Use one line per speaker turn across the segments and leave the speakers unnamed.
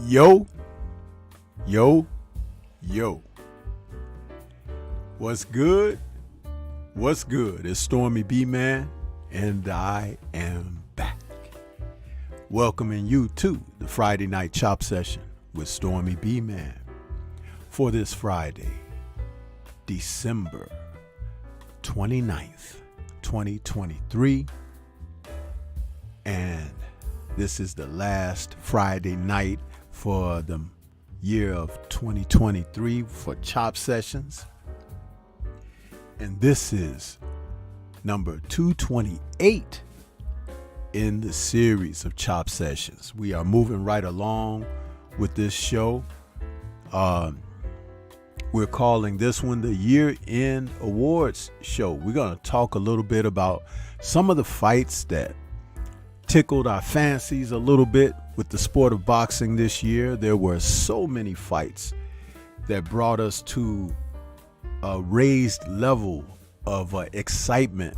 Yo, yo, yo. What's good? What's good? It's Stormybman, and I am back. Welcoming you to the Friday Night Chop Session with Stormybman for this Friday, December 29th, 2023. And this is the last Friday night for the year of 2023 for Chop Sessions. And this is number 228 in the series of Chop Sessions. We are moving right along with this show. We're calling this one the Year-End Awards Show. We're going to talk a little bit about some of the fights that tickled our fancies a little bit with the sport of boxing this year. There were so many fights that brought us to a raised level of excitement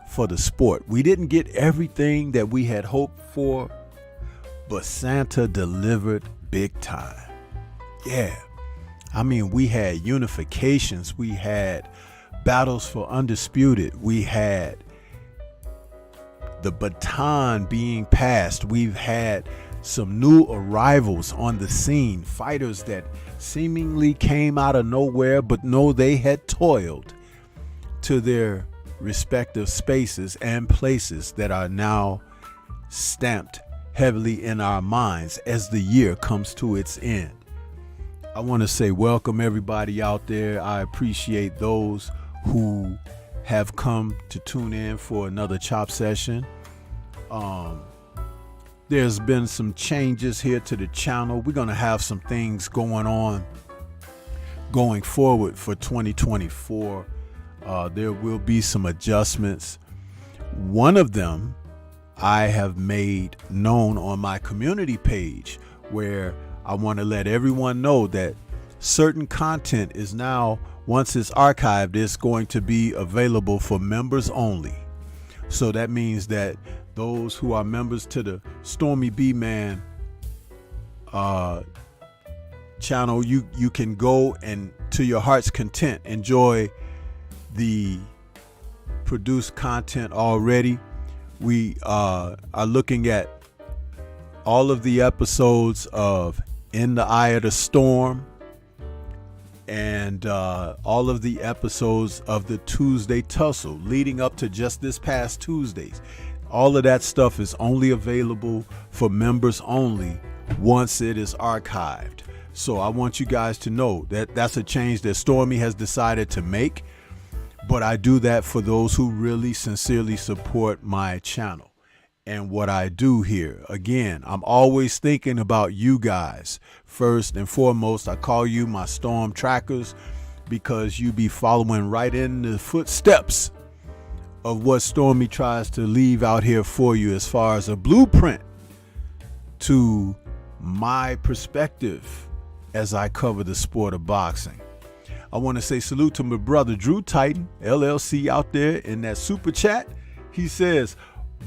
for the sport. We didn't get everything that we had hoped for, but Santa delivered big time. Yeah. I mean, we had unifications. We had battles for undisputed. We had the baton being passed. We've had some new arrivals on the scene, fighters that seemingly came out of nowhere, but no, they had toiled to their respective spaces and places that are now stamped heavily in our minds as the year comes to its end. I want to say welcome everybody out there. I appreciate those who have come to tune in for another Chop Session. There's been some changes here to the channel. We're going to have some things going on going forward for 2024. There will be some adjustments. One of them I have made known on my community page, where I want to let everyone know that certain content is now, once it's archived, it's going to be available for members only. So that means that those who are members to the Stormybman channel, you can go and to your heart's content enjoy the produced content already. We are looking at all of the episodes of In the Eye of the Storm and all of the episodes of the Tuesday Tussle leading up to just this past Tuesdays. All of that stuff is only available for members only once it is archived. So I want you guys to know that that's a change that Stormy has decided to make. But I do that for those who really sincerely support my channel and what I do here. Again, I'm always thinking about you guys. First and foremost, I call you my storm trackers because you be following right in the footsteps of what Stormy tries to leave out here for you as far as a blueprint to my perspective as I cover the sport of boxing. I want to say salute to my brother Drew Titan, LLC, out there in that super chat. He says,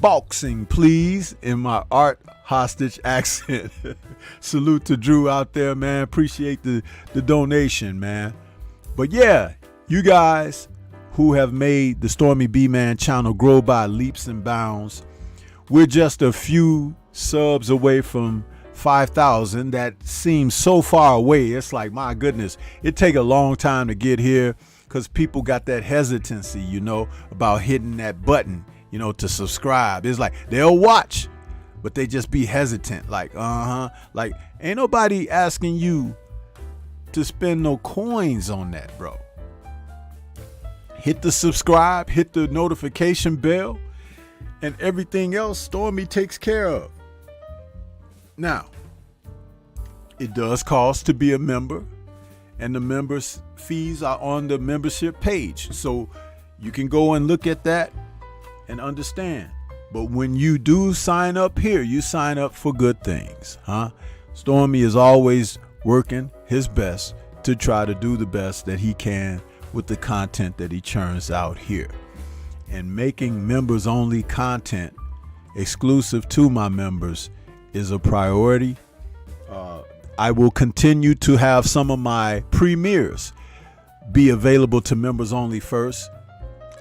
"Boxing, please," in my art hostage accent. Salute to Drew out there, man. Appreciate the donation, man. But yeah, you guys who have made the Stormybman channel grow by leaps and bounds. We're just a few subs away from 5,000. That seems so far away. It's like, my goodness, it take a long time to get here because people got that hesitancy, about hitting that button, to subscribe. It's like they'll watch, but they just be hesitant. Like, like ain't nobody asking you to spend no coins on that, bro. Hit the subscribe, hit the notification bell, and everything else Stormy takes care of. Now, it does cost to be a member, and the members' fees are on the membership page. So you can go and look at that and understand. But when you do sign up here, you sign up for good things, huh? Stormy is always working his best to try to do the best that he can with the content that he churns out here. And making members only content exclusive to my members is a priority. I will continue to have some of my premieres be available to members only first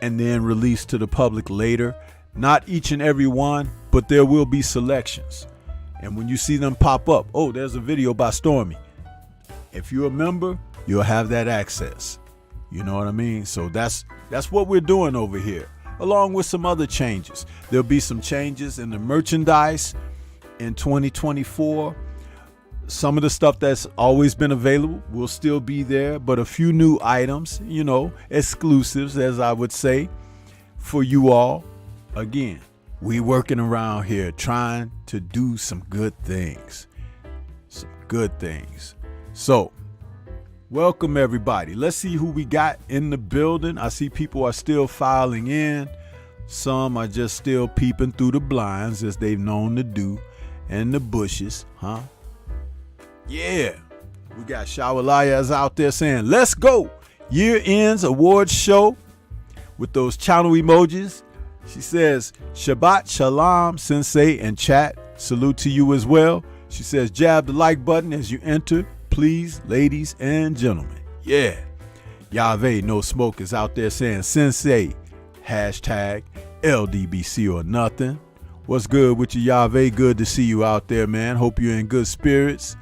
and then released to the public later. Not each and every one, but there will be selections. And when you see them pop up, oh, there's a video by Stormy. If you're a member, you'll have that access. You know what I mean? So that's what we're doing over here, along with some other changes. There'll be some changes in the merchandise in 2024. Some of the stuff that's always been available will still be there, but a few new items, you know, exclusives, as I would say, for you all. Again, we working around here trying to do some good things. Some good things. So, welcome everybody. Let's see who we got in the building. I see people are still filing in. Some are just still peeping through the blinds, as they've known to do, and the bushes, huh? Yeah, we got Shawalayas out there saying, let's go. Year ends awards show with those channel emojis. She says, Shabbat Shalom, Sensei and chat. Salute to you as well. She says, jab the like button as you enter, please, ladies and gentlemen. Yeah. Yahweh No Smoke is out there saying, Sensei, hashtag LDBC or nothing. What's good with you, Yahweh? Good to see you out there, man. Hope you're in good spirits.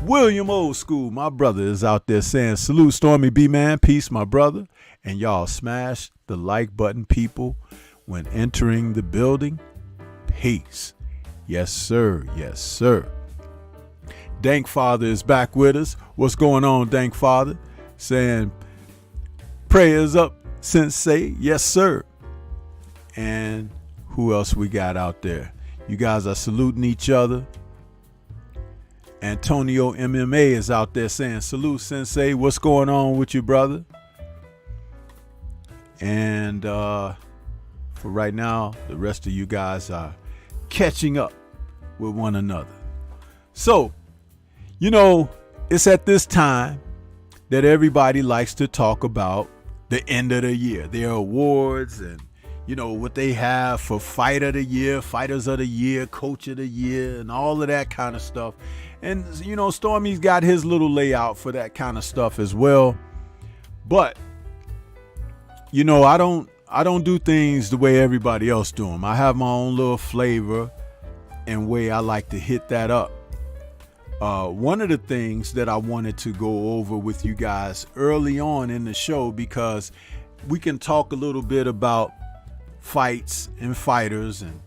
William Old School, my brother, is out there saying, salute Stormybman, peace, my brother. And y'all smash the like button, people, when entering the building. Peace. Yes, sir. Yes, sir. Dank Father is back with us. What's going on, Dank Father? Saying, prayers up, Sensei. Yes, sir. And who else we got out there? You guys are saluting each other. Antonio MMA is out there saying, salute, Sensei. What's going on with you, brother? And for right now, the rest of you guys are catching up with one another. So, you know, it's at this time that everybody likes to talk about the end of the year, their awards and, you know, what they have for Fight of the Year, Fighters of the Year, Coach of the Year, and all of that kind of stuff. And, you know, Stormy's got his little layout for that kind of stuff as well. But, you know, I don't do things the way everybody else do them. I have my own little flavor and way I like to hit that up. One of the things that I wanted to go over with you guys early on in the show, because we can talk a little bit about fights and fighters and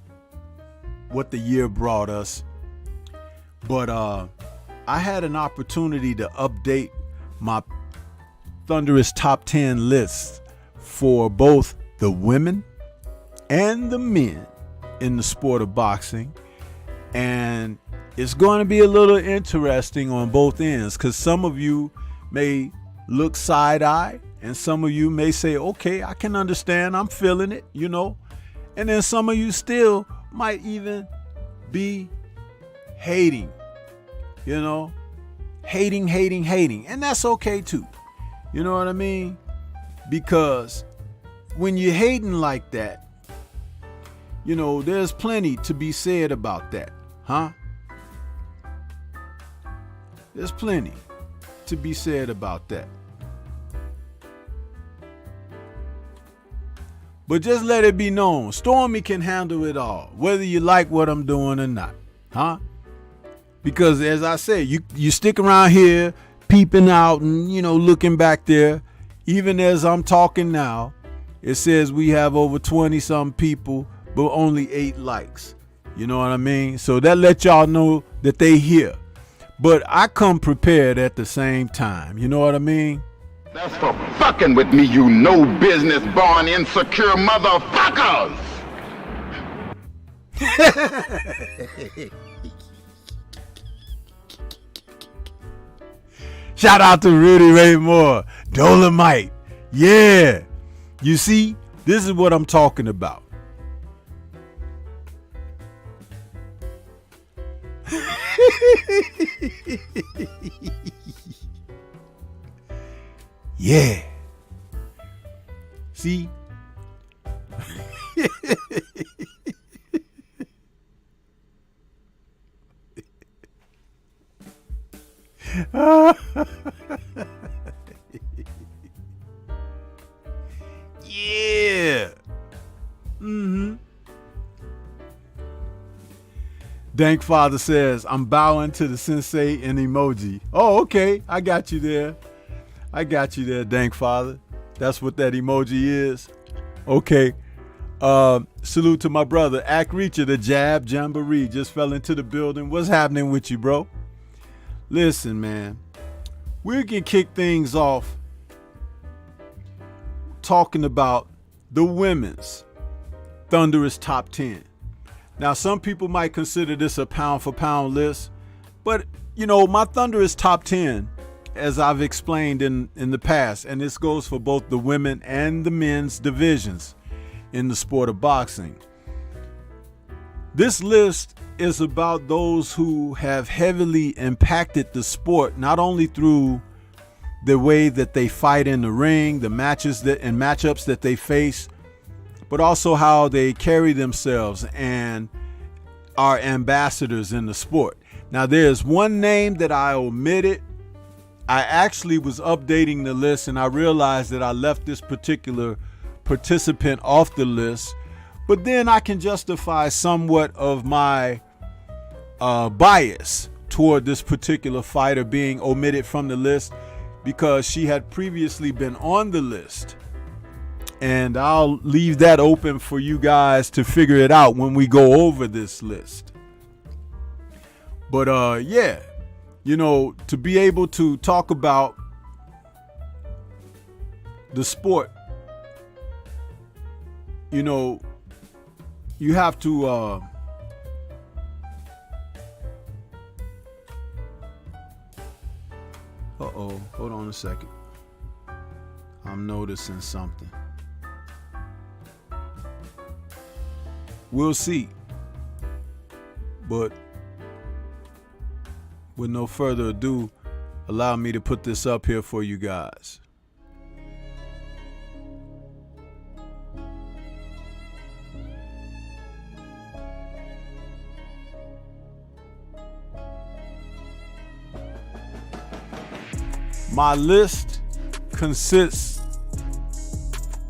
what the year brought us. But I had an opportunity to update my thunderous top 10 list for both the women and the men in the sport of boxing. And it's going to be a little interesting on both ends, because some of you may look side-eye and some of you may say, okay, I can understand, I'm feeling it, you know. And then some of you still might even be hating, you know, hating. And that's okay too. You know what I mean? Because when you're hating like that, you know, there's plenty to be said about that, huh? There's plenty to be said about that. But just let it be known, Stormy can handle it all, whether you like what I'm doing or not, huh? Because as I say, you stick around here peeping out and, you know, looking back there. Even as I'm talking now, it says we have over 20-some people, but only 8 likes. You know what I mean? So that let y'all know that they here. But I come prepared at the same time. You know what I mean?
That's for fucking with me, you no business born insecure motherfuckers!
Shout out to Rudy Ray Moore, Dolomite. Yeah. You see, this is what I'm talking about. Yeah. See? Dank Father says, I'm bowing to the sensei and emoji. Oh, okay. I got you there. Dank Father. That's what that emoji is. Okay. Salute to my brother, Ack Reacher, the Jab Jamboree. Just fell into the building. What's happening with you, bro? Listen, man. We can kick things off talking about the women's Thunderous Top 10. Now, some people might consider this a pound for pound list, but you know, my Thunderous Top 10, as I've explained in the past, and this goes for both the women and the men's divisions in the sport of boxing. This list is about those who have heavily impacted the sport, not only through the way that they fight in the ring, the matches and matchups that they face, but also how they carry themselves and are ambassadors in the sport. Now, there's one name that I omitted. I actually was updating the list and I realized that I left this particular participant off the list, but then I can justify somewhat of my bias toward this particular fighter being omitted from the list because she had previously been on the list. And I'll leave that open for you guys to figure it out when we go over this list. But yeah, you know, to be able to talk about the sport, you know, you have to hold on a second. I'm noticing something. We'll see. But with no further ado, allow me to put this up here for you guys. My list consists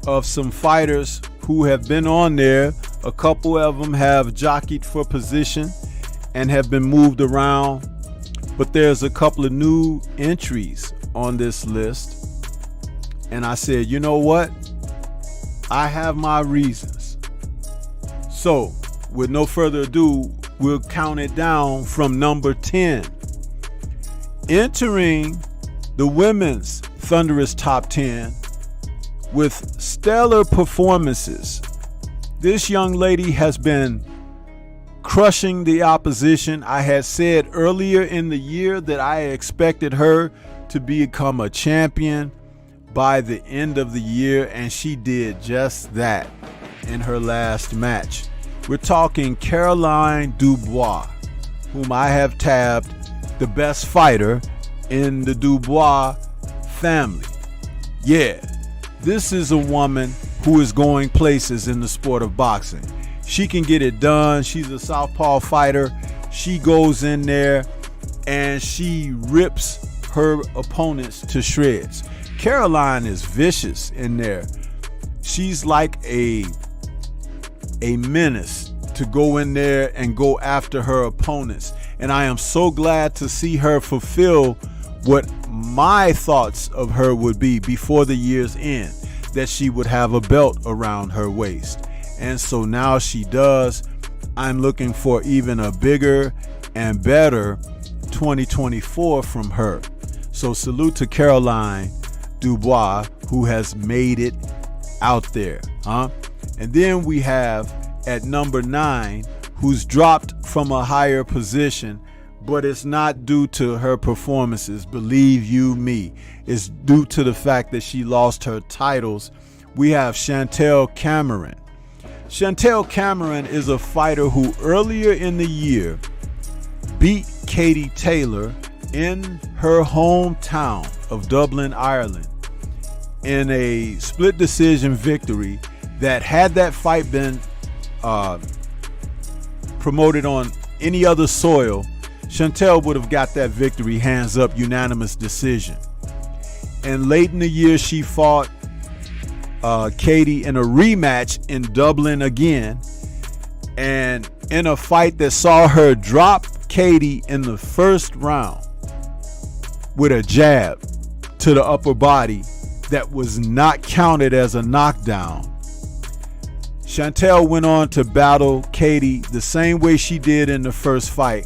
of some fighters who have been on there. A couple of them have jockeyed for position and have been moved around, but there's a couple of new entries on this list. And I said, you know what? I have my reasons. So, with no further ado, we'll count it down from number 10. Entering the women's Thunderous Top 10 with stellar performances. This young lady has been crushing the opposition. I had said earlier in the year that I expected her to become a champion by the end of the year, and she did just that in her last match. We're talking Caroline Dubois, whom I have tabbed the best fighter in the Dubois family. Yeah, this is a woman who is going places in the sport of boxing. She can get it done. She's a southpaw fighter. She goes in there and she rips her opponents to shreds. Caroline is vicious in there. She's like a menace to go in there and go after her opponents. And I am so glad to see her fulfill what my thoughts of her would be before the year's end, that she would have a belt around her waist. And so now she does. I'm looking for even a bigger and better 2024 from her. So salute to Caroline Dubois, who has made it out there. And then we have at number 9, who's dropped from a higher position, but it's not due to her performances, believe you me. It's due to the fact that she lost her titles. We have Chantel Cameron. Chantel Cameron is a fighter who earlier in the year beat Katie Taylor in her hometown of Dublin, Ireland, in a split decision victory that, had that fight been promoted on any other soil, Chantel would have got that victory, hands up, unanimous decision. And late in the year, she fought Katie in a rematch in Dublin again, and in a fight that saw her drop Katie in the first round with a jab to the upper body that was not counted as a knockdown. Chantel went on to battle Katie the same way she did in the first fight,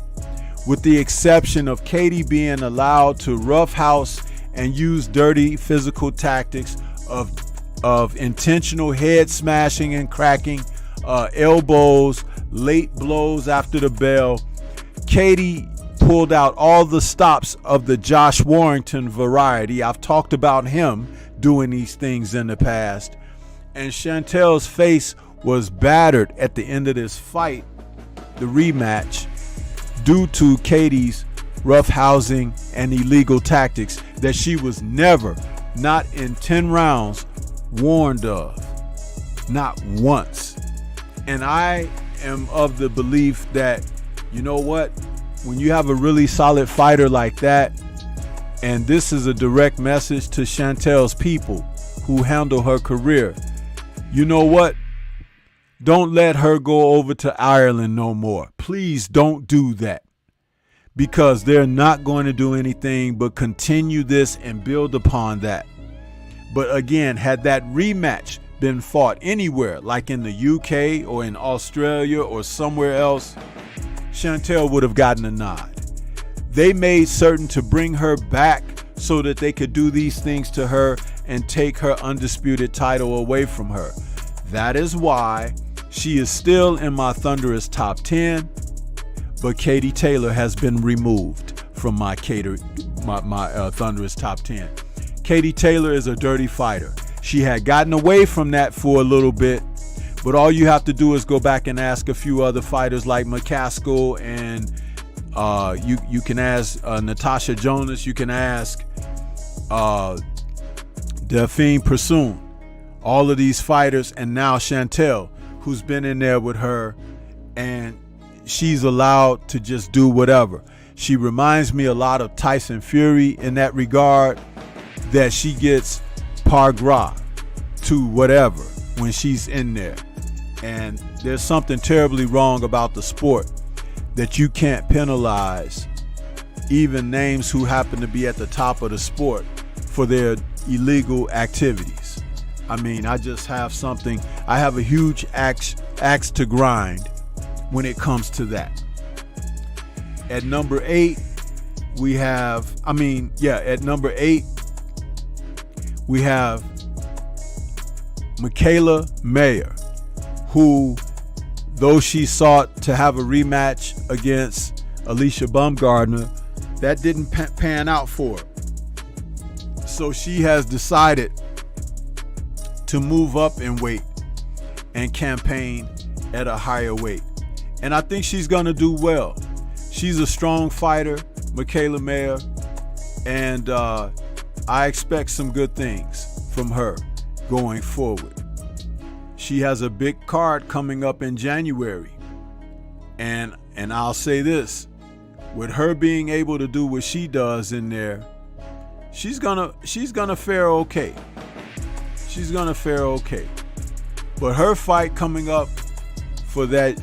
with the exception of Katie being allowed to roughhouse and use dirty physical tactics of intentional head smashing and cracking, elbows, late blows after the bell. Katie pulled out all the stops of the Josh Warrington variety. I've talked about him doing these things in the past. And Chantel's face was battered at the end of this fight, the rematch, due to Katie's roughhousing and illegal tactics that she was never, not in 10 rounds, warned of. Not once. And I am of the belief that, you know what, when you have a really solid fighter like that, and this is a direct message to Chantel's people who handle her career, you know what? Don't let her go over to Ireland no more. Please don't do that, because they're not going to do anything but continue this and build upon that. But again, had that rematch been fought anywhere, like in the UK or in Australia or somewhere else, Chantel would have gotten a nod. They made certain to bring her back so that they could do these things to her and take her undisputed title away from her. That is why she is still in my Thunderous top 10, but Katie Taylor has been removed from my Thunderous top 10. Katie Taylor is a dirty fighter. She had gotten away from that for a little bit, but all you have to do is go back and ask a few other fighters like McCaskill, and you can ask Natasha Jonas, you can ask Delphine Persoon, all of these fighters, and now Chantel, who's been in there with her, and she's allowed to just do whatever. She reminds me a lot of Tyson Fury in that regard, that she gets par gras to whatever when she's in there. And there's something terribly wrong about the sport, that you can't penalize even names who happen to be at the top of the sport for their illegal activities. I mean, I have a huge axe to grind when it comes to that. At number 8, we have Michaela Mayer, who, though she sought to have a rematch against Alicia Baumgardner, that didn't pan out for her. So she has decided to move up in weight and campaign at a higher weight. And I think she's going to do well. She's a strong fighter, Michaela Mayer, and I expect some good things from her going forward. She has a big card coming up in January. And I'll say this, with her being able to do what she does in there, she's gonna fare okay. She's gonna fare okay. But her fight coming up for that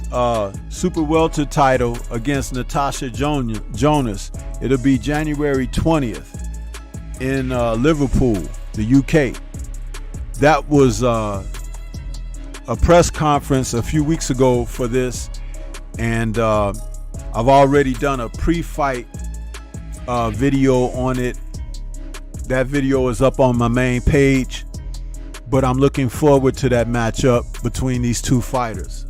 super welter title against Natasha Jonas, it'll be January 20th in Liverpool, the UK. That was a press conference a few weeks ago for this, and I've already done a pre-fight video on it. That video is up on my main page, but I'm looking forward to that matchup between these two fighters.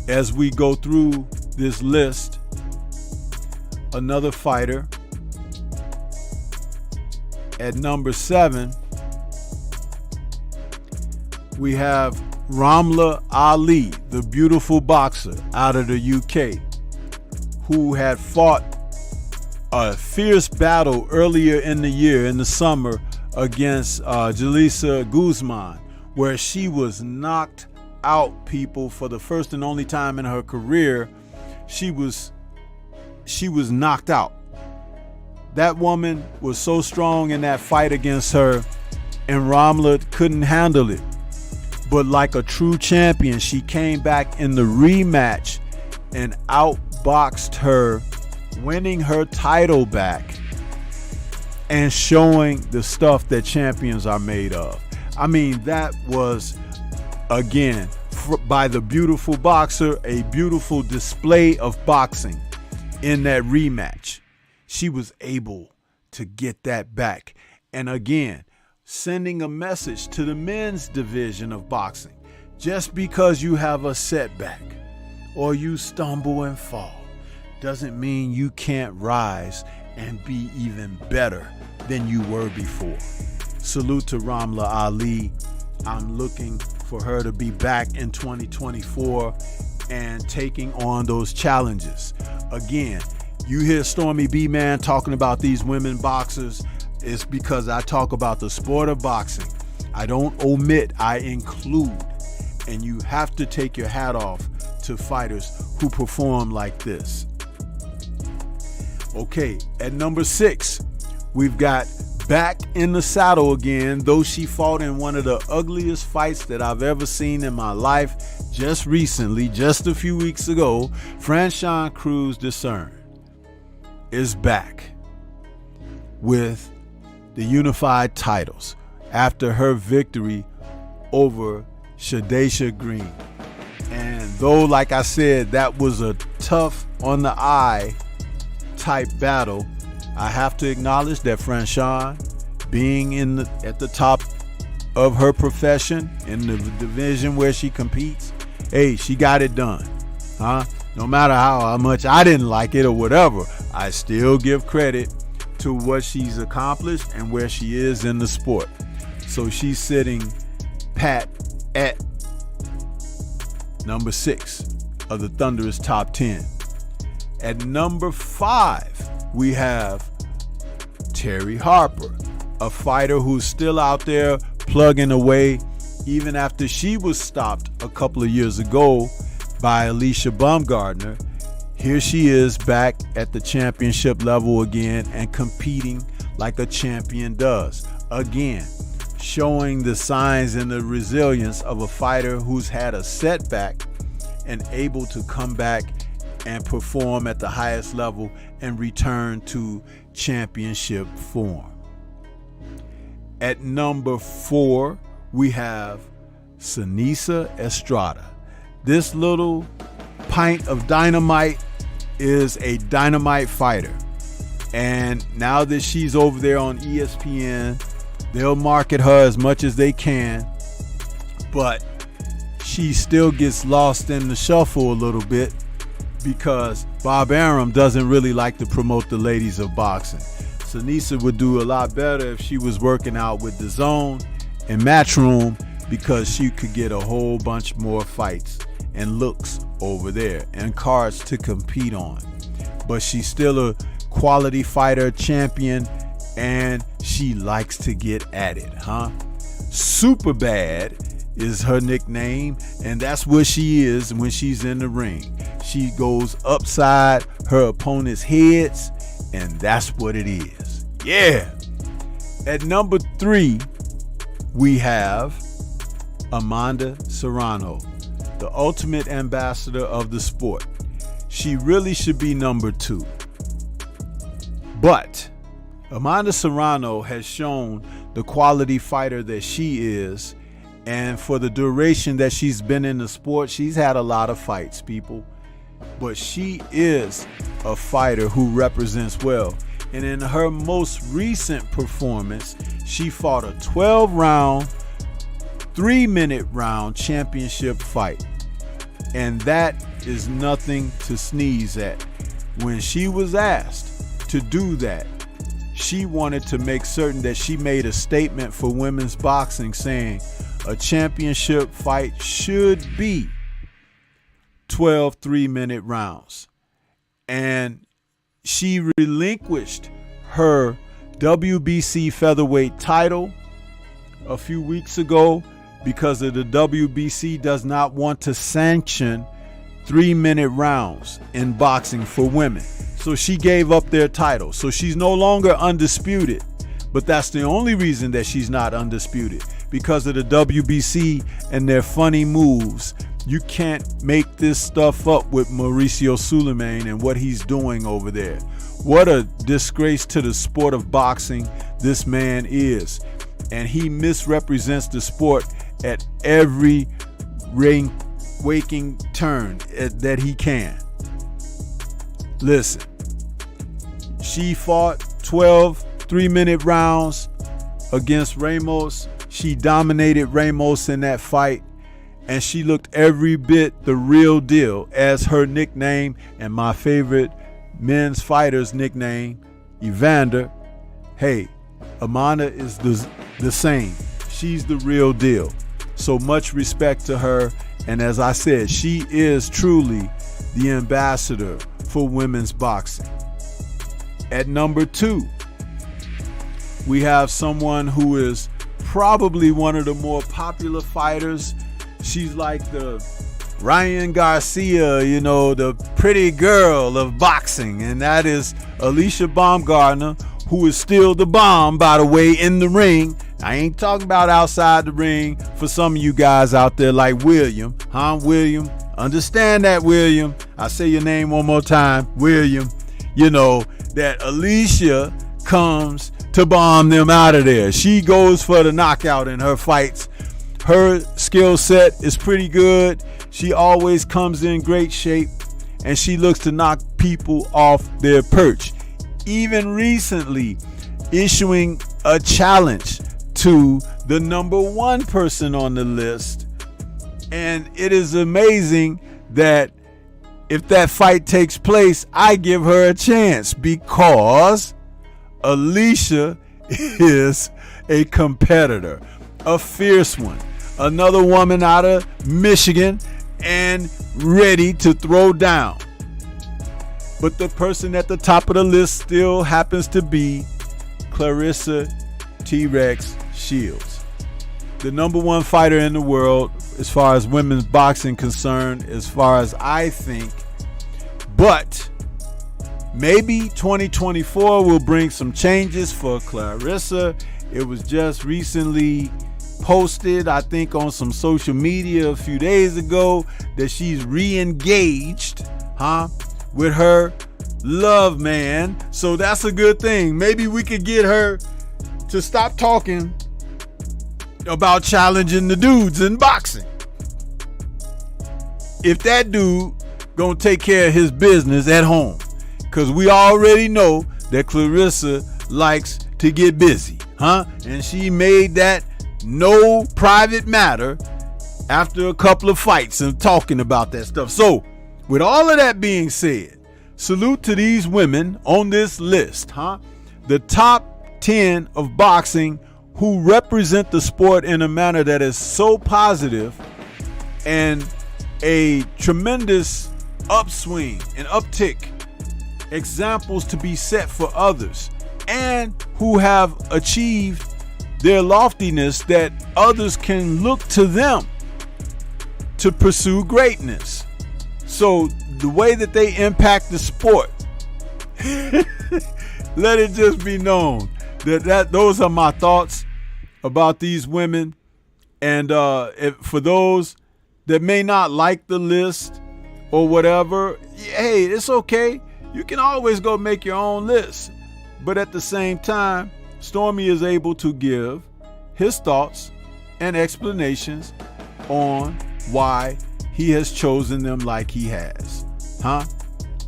As we go through this list, another fighter at number 7, we have Ramla Ali, the beautiful boxer out of the UK, who had fought a fierce battle earlier in the year, in the summer, against Jalisa Guzman, where she was knocked out, people, for the first and only time in her career. She was knocked out. That woman was so strong in that fight against her, and Ramla couldn't handle it. But like a true champion, she came back in the rematch and outboxed her, winning her title back and showing the stuff that champions are made of. I mean, that was, again, by the beautiful boxer, a beautiful display of boxing in that rematch. She was able to get that back. And again, sending a message to the men's division of boxing. Just because you have a setback or you stumble and fall doesn't mean you can't rise and be even better than you were before. Salute to Ramla Ali. I'm looking for her to be back in 2024 and taking on those challenges. Again, you hear Stormybman talking about these women boxers, it's because I talk about the sport of boxing. I don't omit, I include. And you have to take your hat off to fighters who perform like this. Okay, at number 6, we've got back in the saddle again, though she fought in one of the ugliest fights that I've ever seen in my life just recently, just a few weeks ago. Franchon Cruz Discern is back with the unified titles after her victory over Shadesha Green. And though, like I said, that was a tough on the eye type battle, I have to acknowledge that Franchon, being at the top of her profession in the division where she competes, hey, she got it done. No matter how much I didn't like it or whatever, I still give credit to what she's accomplished and where she is in the sport. So she's sitting pat at number 6 of the Thunderous Top 10. At number 5, we have Terry Harper, a fighter who's still out there plugging away even after she was stopped a couple of years ago by Alicia Baumgardner. Here she is back at the championship level again and competing like a champion does. Again, showing the signs and the resilience of a fighter who's had a setback and able to come back and perform at the highest level and return to championship form. At number 4, we have Seniesa Estrada. This little pint of dynamite is a dynamite fighter. And now that she's over there on ESPN, they'll market her as much as they can, but she still gets lost in the shuffle a little bit because Bob Arum doesn't really like to promote the ladies of boxing. Seniesa would do a lot better if she was working out with DAZN and Matchroom, because she could get a whole bunch more fights and looks over there and cards to compete on. But she's still a quality fighter, champion, and she likes to get at it, Super Bad is her nickname, and that's what she is when she's in the ring. She goes upside her opponent's heads, and that's what it is. Yeah. At number 3, we have Amanda Serrano, the ultimate ambassador of the sport. She really should be number 2. But Amanda Serrano has shown the quality fighter that she is, and for the duration that she's been in the sport, she's had a lot of fights, people. But she is a fighter who represents well. And in her most recent performance, she fought a 12-round, 3-minute round championship fight. And that is nothing to sneeze at. When she was asked to do that, she wanted to make certain that she made a statement for women's boxing saying a championship fight should be 12 3-minute rounds. And she relinquished her WBC featherweight title a few weeks ago because of the WBC does not want to sanction 3-minute rounds in boxing for women. So she gave up their title. So she's no longer undisputed. But that's the only reason that she's not undisputed, because of the WBC and their funny moves. You can't make this stuff up with Mauricio Sulaiman and what he's doing over there. What a disgrace to the sport of boxing this man is. And he misrepresents the sport at every waking turn that he can. Listen, she fought 12 3-minute rounds against Ramos. She dominated Ramos in that fight, and she looked every bit the real deal, as her nickname and my favorite men's fighter's nickname, Evander. Hey, Amanda is the same. She's the real deal. So much respect to her. And as I said, she is truly the ambassador for women's boxing. At number 2, we have someone who is probably one of the more popular fighters. She's like the Ryan Garcia, the pretty girl of boxing, and that is Alicia Baumgardner, who is still the bomb, by the way, in the ring. I ain't talking about outside the ring for some of you guys out there like William. William? Understand that, William. I say your name one more time, William. That Alicia comes to bomb them out of there. She goes for the knockout in her fights. Her skill set is pretty good. She always comes in great shape, and she looks to knock people off their perch. Even recently, issuing a challenge to the number 1 person on the list. And it is amazing that if that fight takes place, I give her a chance, because Alicia is a competitor, a fierce one, another woman out of Michigan, and ready to throw down. But the person at the top of the list still happens to be Clarissa T-Rex Shields, the number 1 fighter in the world as far as women's boxing concerned, as far as I think. But maybe 2024 will bring some changes for Clarissa. It was just recently posted, I think, on some social media a few days ago that she's re-engaged, with her love man. So that's a good thing. Maybe we could get her to stop talking about challenging the dudes in boxing. If that dude gonna take care of his business at home. Because we already know that Clarissa likes to get busy, and she made that no private matter after a couple of fights and talking about that stuff. So with all of that being said, salute to these women on this list, the top 10 of boxing who represent the sport in a manner that is so positive and a tremendous upswing and uptick, examples to be set for others, and who have achieved their loftiness that others can look to them to pursue greatness. So the way that they impact the sport, let it just be known that those are my thoughts about these women. And for those that may not like the list or whatever, hey, it's okay. You can always go make your own list. But at the same time, Stormy is able to give his thoughts and explanations on why he has chosen them like he has.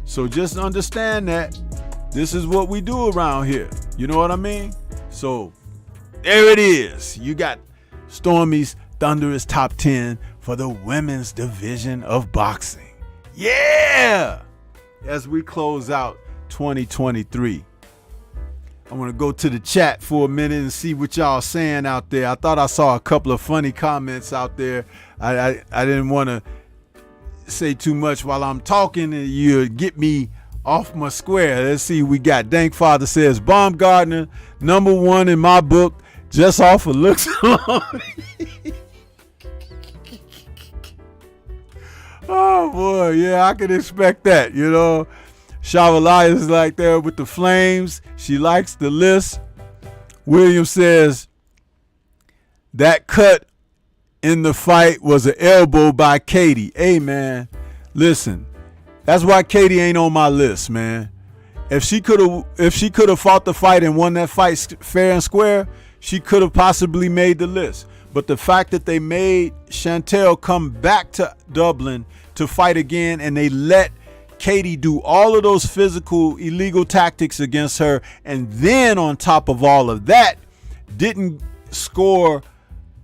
So just understand that this is what we do around here. You know what I mean? So there it is. You got Stormy's thunderous top 10 for the women's division of boxing. Yeah! As we close out 2023, I want to go to the chat for a minute and see what y'all saying out there. I thought I saw a couple of funny comments out there. I didn't want to say too much while I'm talking and you get me off my square. Let's see, we got Dank Father says Baumgardner, number 1 in my book, just off of looks alone. Oh boy, yeah, I can expect that, you know. Shavalaya is like there with the flames. She likes the list. William says that cut in the fight was an elbow by Katie. Hey man, listen, that's why Katie ain't on my list, man. If she could have fought the fight and won that fight fair and square, she could have possibly made the list. But the fact that they made Chantel come back to Dublin to fight again, and they let Katie do all of those physical illegal tactics against her, and then on top of all of that, didn't score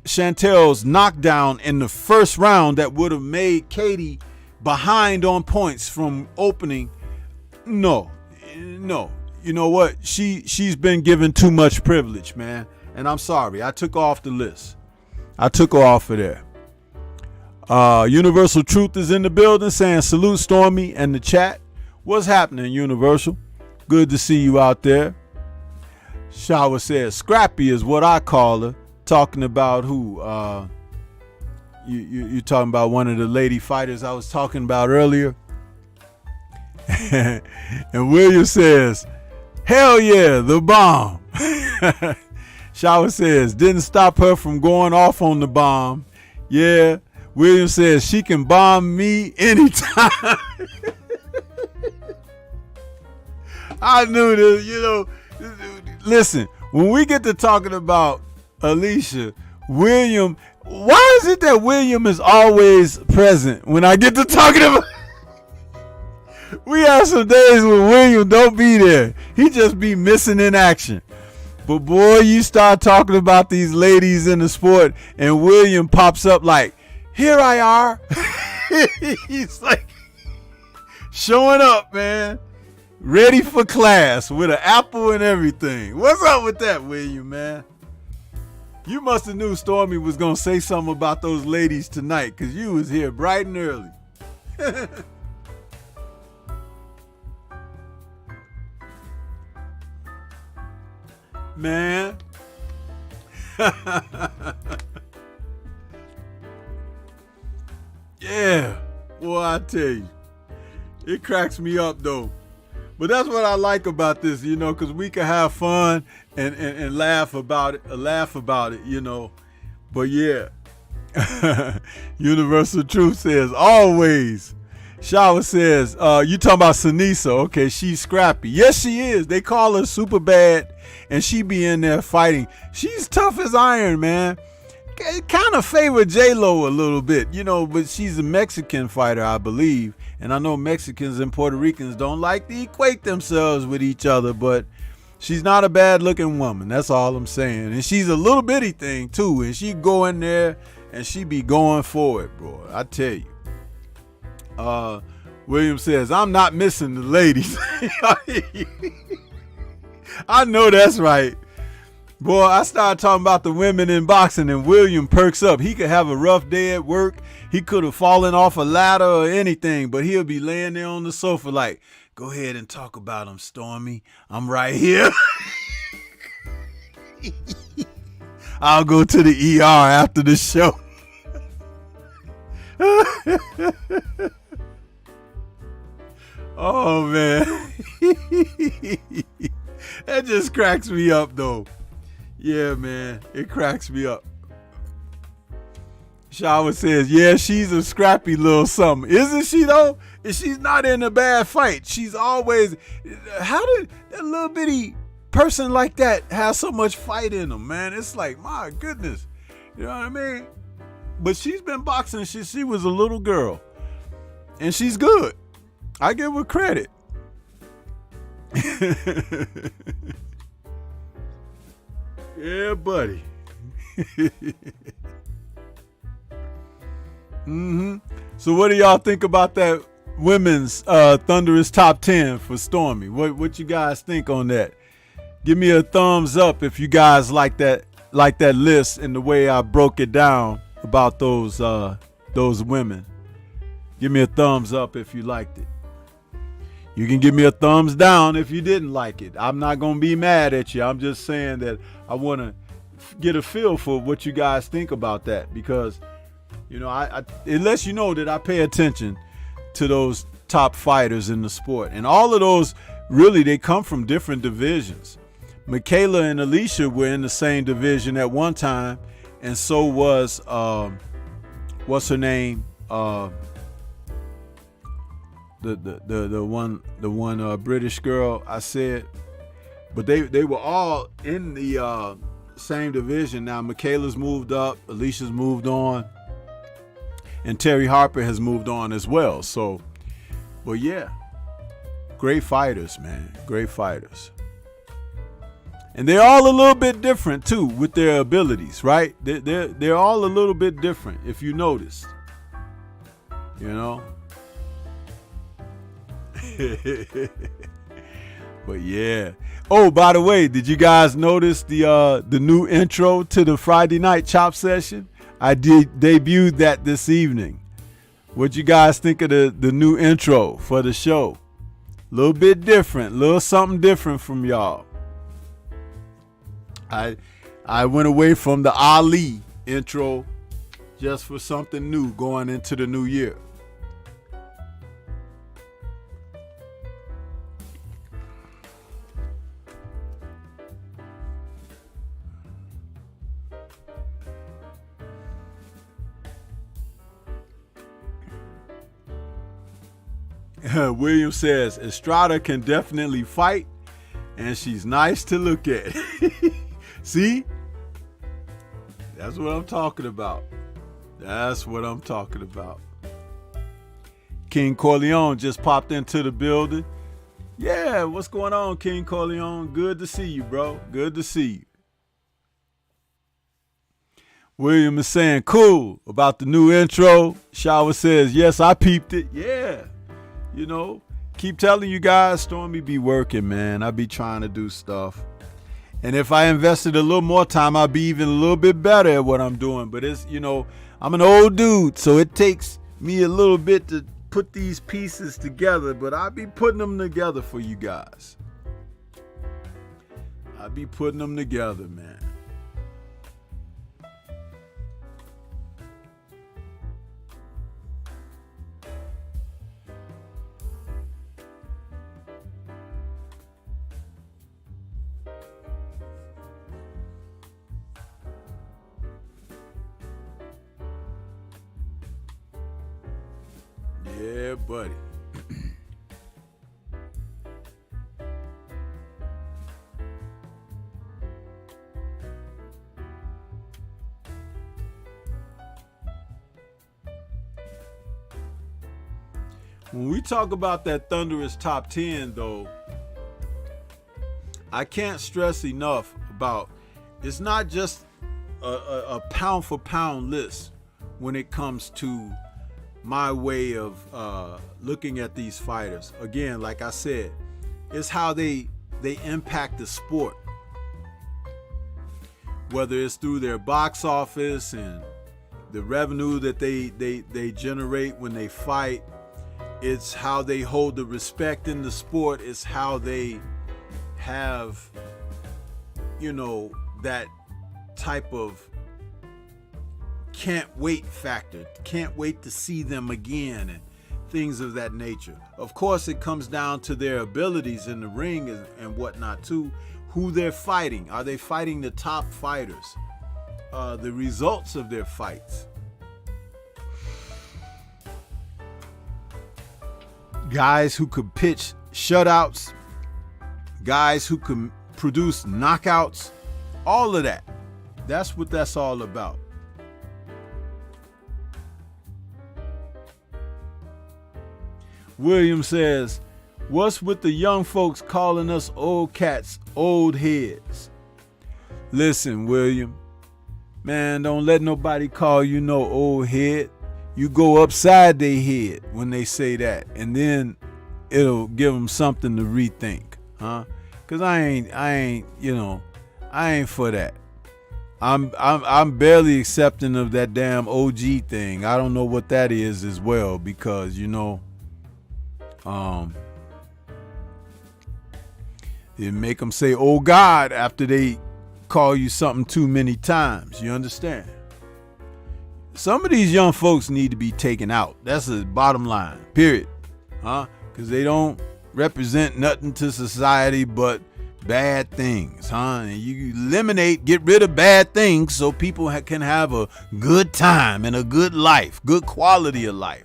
Chantel's knockdown in the first round that would have made Katie behind on points from opening. No. You know what? She's been given too much privilege, man. And I'm sorry. I took her off the list. I took her off of there. Universal Truth is in the building saying salute Stormy and the chat. What's happening, Universal? Good to see you out there. Shower says Scrappy is what I call her. Talking about who? You talking about one of the lady fighters I was talking about earlier. And William says, hell yeah, the bomb. Shower says, didn't stop her from going off on the bomb. Yeah. William says, she can bomb me anytime. I knew this, you know. Listen, when we get to talking about Alicia, William, why is it that William is always present when I get to talking about? We have some days when William don't be there. He just be missing in action. But boy, you start talking about these ladies in the sport and William pops up like, here I are. He's like showing up, man. Ready for class with an apple and everything. What's up with that, William, man? You must have knew Stormy was going to say something about those ladies tonight because you was here bright and early. Man. Yeah. Boy, I tell you. It cracks me up, though. But that's what I like about this, you know, because we can have fun and laugh about it, you know. But yeah. Universal Truth says, always. Shower says, you talking about Sinisa. Okay, she's scrappy. Yes, she is. They call her super bad, and she be in there fighting. She's tough as iron, man. Kind of favor J-Lo a little bit, you know, but she's a Mexican fighter, I believe. And I know Mexicans and Puerto Ricans don't like to equate themselves with each other, but she's not a bad-looking woman. That's all I'm saying. And she's a little bitty thing, too. And she go in there, and she be going for it, bro. I tell you. William says, I'm not missing the ladies. I know that's right. Boy, I started talking about the women in boxing and William perks up. He could have a rough day at work. He could have fallen off a ladder or anything, but he'll be laying there on the sofa like, go ahead and talk about him, Stormy. I'm right here. I'll go to the ER after the show. Oh, man. That just cracks me up, though. Yeah, man. It cracks me up. Shower says, yeah, she's a scrappy little something. Isn't she, though? And she's not in a bad fight. She's always... How did that little bitty person like that have so much fight in them, man? It's like, my goodness. You know what I mean? But she's been boxing since she was a little girl. And she's good. I give her credit. Yeah, buddy. So what do y'all think about that women's Thunderous Top 10 for Stormy? What you guys think on that? Give me a thumbs up if you guys like that list and the way I broke it down about those women. Give me a thumbs up if you liked it. You can give me a thumbs down if you didn't like it. I'm not going to be mad at you. I'm just saying that I want to get a feel for what you guys think about that, because You know, it lets you know that I pay attention to those top fighters in the sport. And all of those, really, they come from different divisions. Michaela and Alicia were in the same division at one time, and so was what's her name? The one British girl I said. But they were all in the same division. Now Michaela's moved up, Alicia's moved on, and Terry Harper has moved on as well. So, but yeah, great fighters, man, great fighters. And they're all a little bit different too with their abilities, right? They're all a little bit different if you notice. You know. But yeah. Oh, by the way, did you guys notice the new intro to the Friday night chop session? I debuted that this evening. What you guys think of the new intro for the show? A little bit different, a little something different from y'all. I went away from the Ali intro just for something new going into the new year. William says Estrada can definitely fight and she's nice to look at. See? That's what I'm talking about. That's what I'm talking about. King Corleone just popped into the building. Yeah, what's going on, King Corleone? Good to see you, bro. Good to see you. William is saying cool about the new intro. Shower says, yes, I peeped it. Yeah. You know, keep telling you guys, Stormy be working, man. I be trying to do stuff. And if I invested a little more time, I'd be even a little bit better at what I'm doing. But it's, you know, I'm an old dude, so it takes me a little bit to put these pieces together. But I'll be putting them together for you guys. I'll be putting them together, man. Yeah, buddy. When we talk about that thunderous top 10, though, I can't stress enough about it's not just a pound for pound list when it comes to my way of looking at these fighters. Again, like I said, it's how they impact the sport. Whether it's through their box office and the revenue that they generate when they fight. It's how they hold the respect in the sport. It's how they have, you know, that type of can't wait factor. Can't wait to see them again and things of that nature. Of course, it comes down to their abilities in the ring and whatnot too. Who they're fighting. Are they fighting the top fighters? The results of their fights. Guys who could pitch shutouts, guys who can produce knockouts, all of that. That's what that's all about. William says, what's with the young folks calling us old cats, old heads? Listen, William, man, don't let nobody call you no old head. You go upside their head when they say that, and then it'll give them something to rethink, huh? Cause I ain't, you know, I ain't for that. I'm barely accepting of that damn OG thing. I don't know what that is as well, because you know, it make them say, "Oh God," after they call you something too many times. You understand? some of these young folks need to be taken out. That's the bottom line, period. Because they don't represent nothing to society but bad things, and you get rid of bad things so people can have a good time and a good life, good quality of life,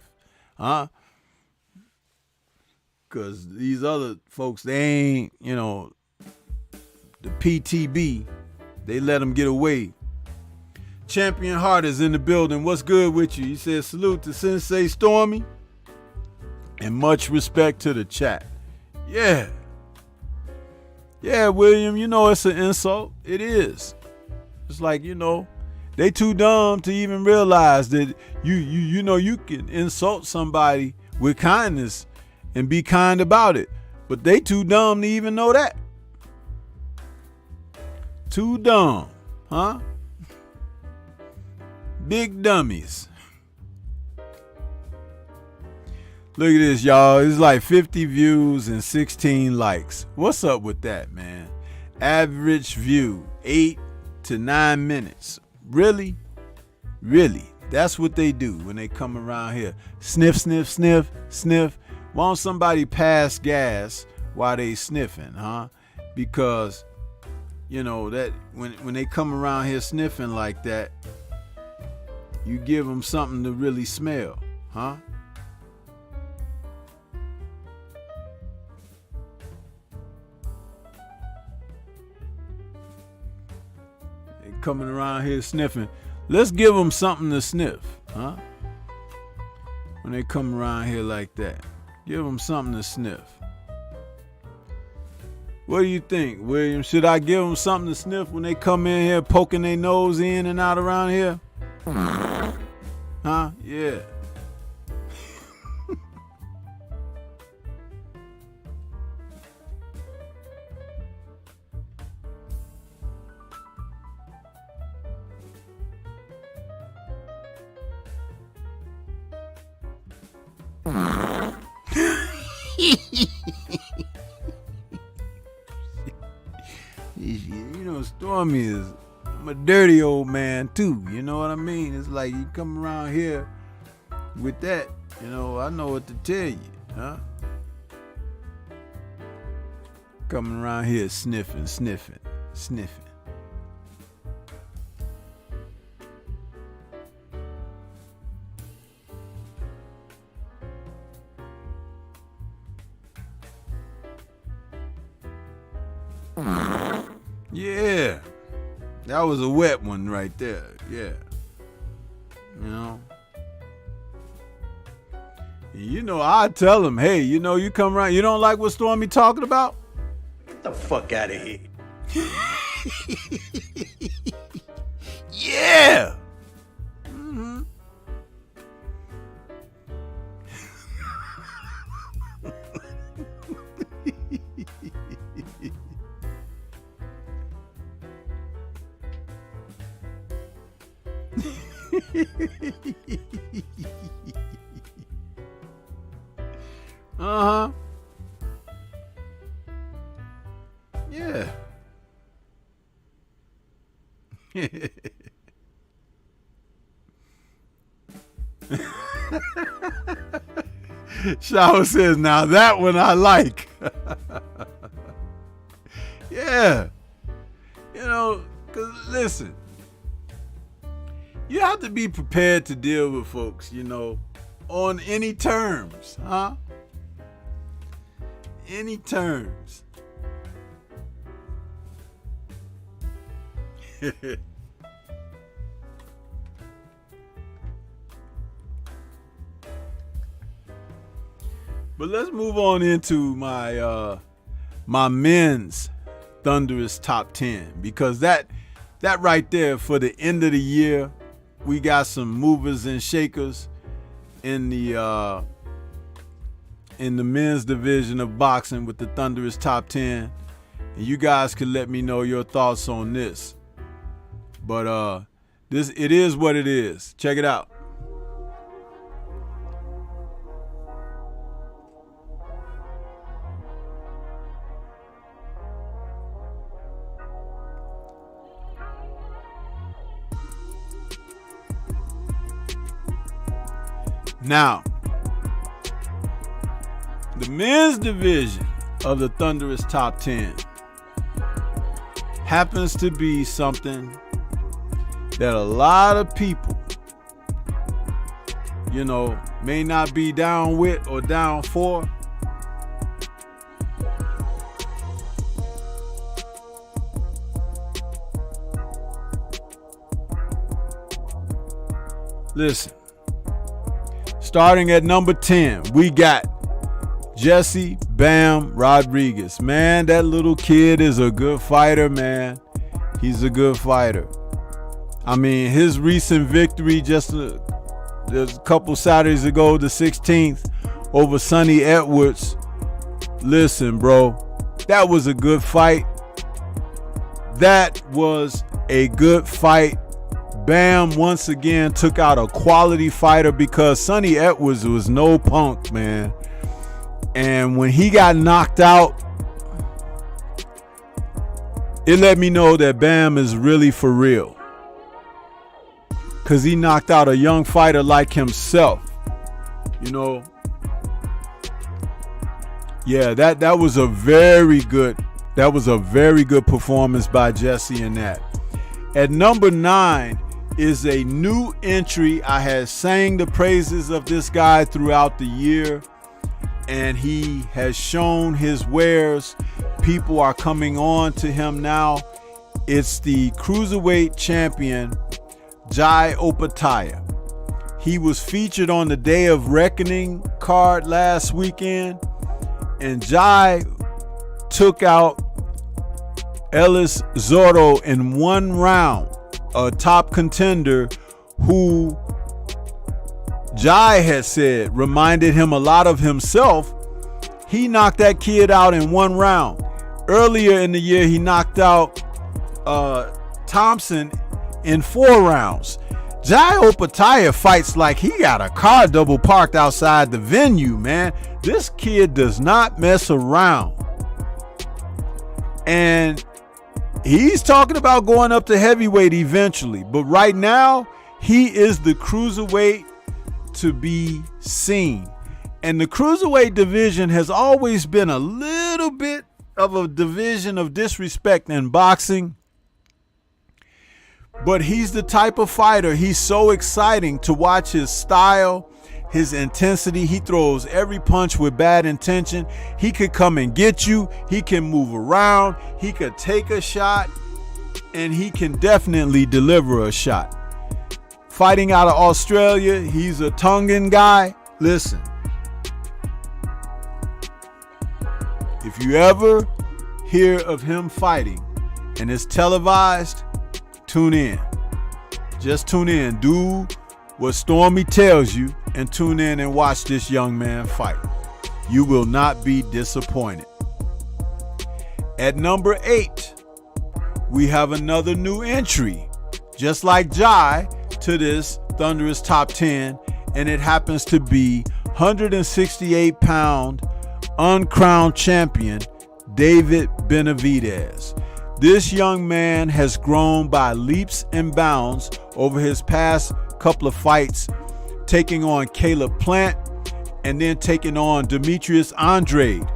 because these other folks, they ain't, the PTB, they let them get away. Champion Heart is in the building. What's good with you? He says salute to Sensei Stormy and much respect to the chat. Yeah, William, it's an insult. It is. It's like, they too dumb to even realize that you can insult somebody with kindness and be kind about it. But they too dumb to even know that. Too dumb, Big dummies. Look at this, y'all. It's like 50 views and 16 likes. What's up with that, man? Average view, 8 to 9 minutes. Really? Really? That's what they do when they come around here. Sniff, sniff, sniff, sniff. Why don't somebody pass gas while they sniffing, Because, that when they come around here sniffing like that, you give them something to really smell, They coming around here sniffing. Let's give them something to sniff, When they come around here like that, give them something to sniff. What do you think, William? Should I give them something to sniff when they come in here poking their nose in and out around here? Yeah. Stormy is, I'm a dirty old man too, you know what I mean? It's like you come around here with that, I know what to tell you, Coming around here sniffing. Yeah, that was a wet one right there. Yeah, I tell them, hey, you come around, you don't like what Stormy talking about? Get the fuck out of here. Yeah. Yeah. Shower says, now that one I like. Yeah. Because listen, you have to be prepared to deal with folks, on any terms, Any terms. But let's move on into my my men's thunderous top 10, because that right there for the end of the year, we got some movers and shakers in the men's division of boxing with the thunderous top 10, and you guys can let me know your thoughts on this. But it is what it is. Check it out. Now, the men's division of the Thunderous Top 10 happens to be something that a lot of people, may not be down with or down for. Listen, starting at number 10, we got Jesse Bam Rodriguez. Man, that little kid is a good fighter, man. He's a good fighter. I mean, his recent victory just a couple Saturdays ago, the 16th, over Sonny Edwards. Listen, bro, that was a good fight. That was a good fight. Bam once again took out a quality fighter because Sonny Edwards was no punk, man. And when he got knocked out, it let me know that Bam is really for real. Because he knocked out a young fighter like himself. Yeah, that was a very good performance by Jesse in that. At number 9 is a new entry. I had sang the praises of this guy throughout the year, and he has shown his wares. People are coming on to him now. It's the Cruiserweight champion, Jai Opataya. He was featured on the Day of Reckoning card last weekend, and Jai took out Ellis Zorro in one round, a top contender who Jai had said reminded him a lot of himself. He knocked that kid out in one round. Earlier in the year, he knocked out Thompson in 4 rounds. Jai Opataya fights like he got a car double parked outside the venue, man. This kid does not mess around. And he's talking about going up to heavyweight eventually. But right now, he is the cruiserweight to be seen. And the cruiserweight division has always been a little bit of a division of disrespect in boxing. But he's the type of fighter, he's so exciting to watch. His style, his intensity. He throws every punch with bad intention. He could come and get you. He can move around. He could take a shot. And he can definitely deliver a shot. Fighting out of Australia, he's a Tongan guy. Listen, if you ever hear of him fighting and it's televised, tune in. Just tune in. Do what Stormy tells you and tune in and watch this young man fight. You will not be disappointed. At number 8, we have another new entry, just like Jai, to this Thunderous Top 10, and it happens to be 168-pound uncrowned champion David Benavidez. This young man has grown by leaps and bounds over his past couple of fights, taking on Caleb Plant and then taking on Demetrius Andrade.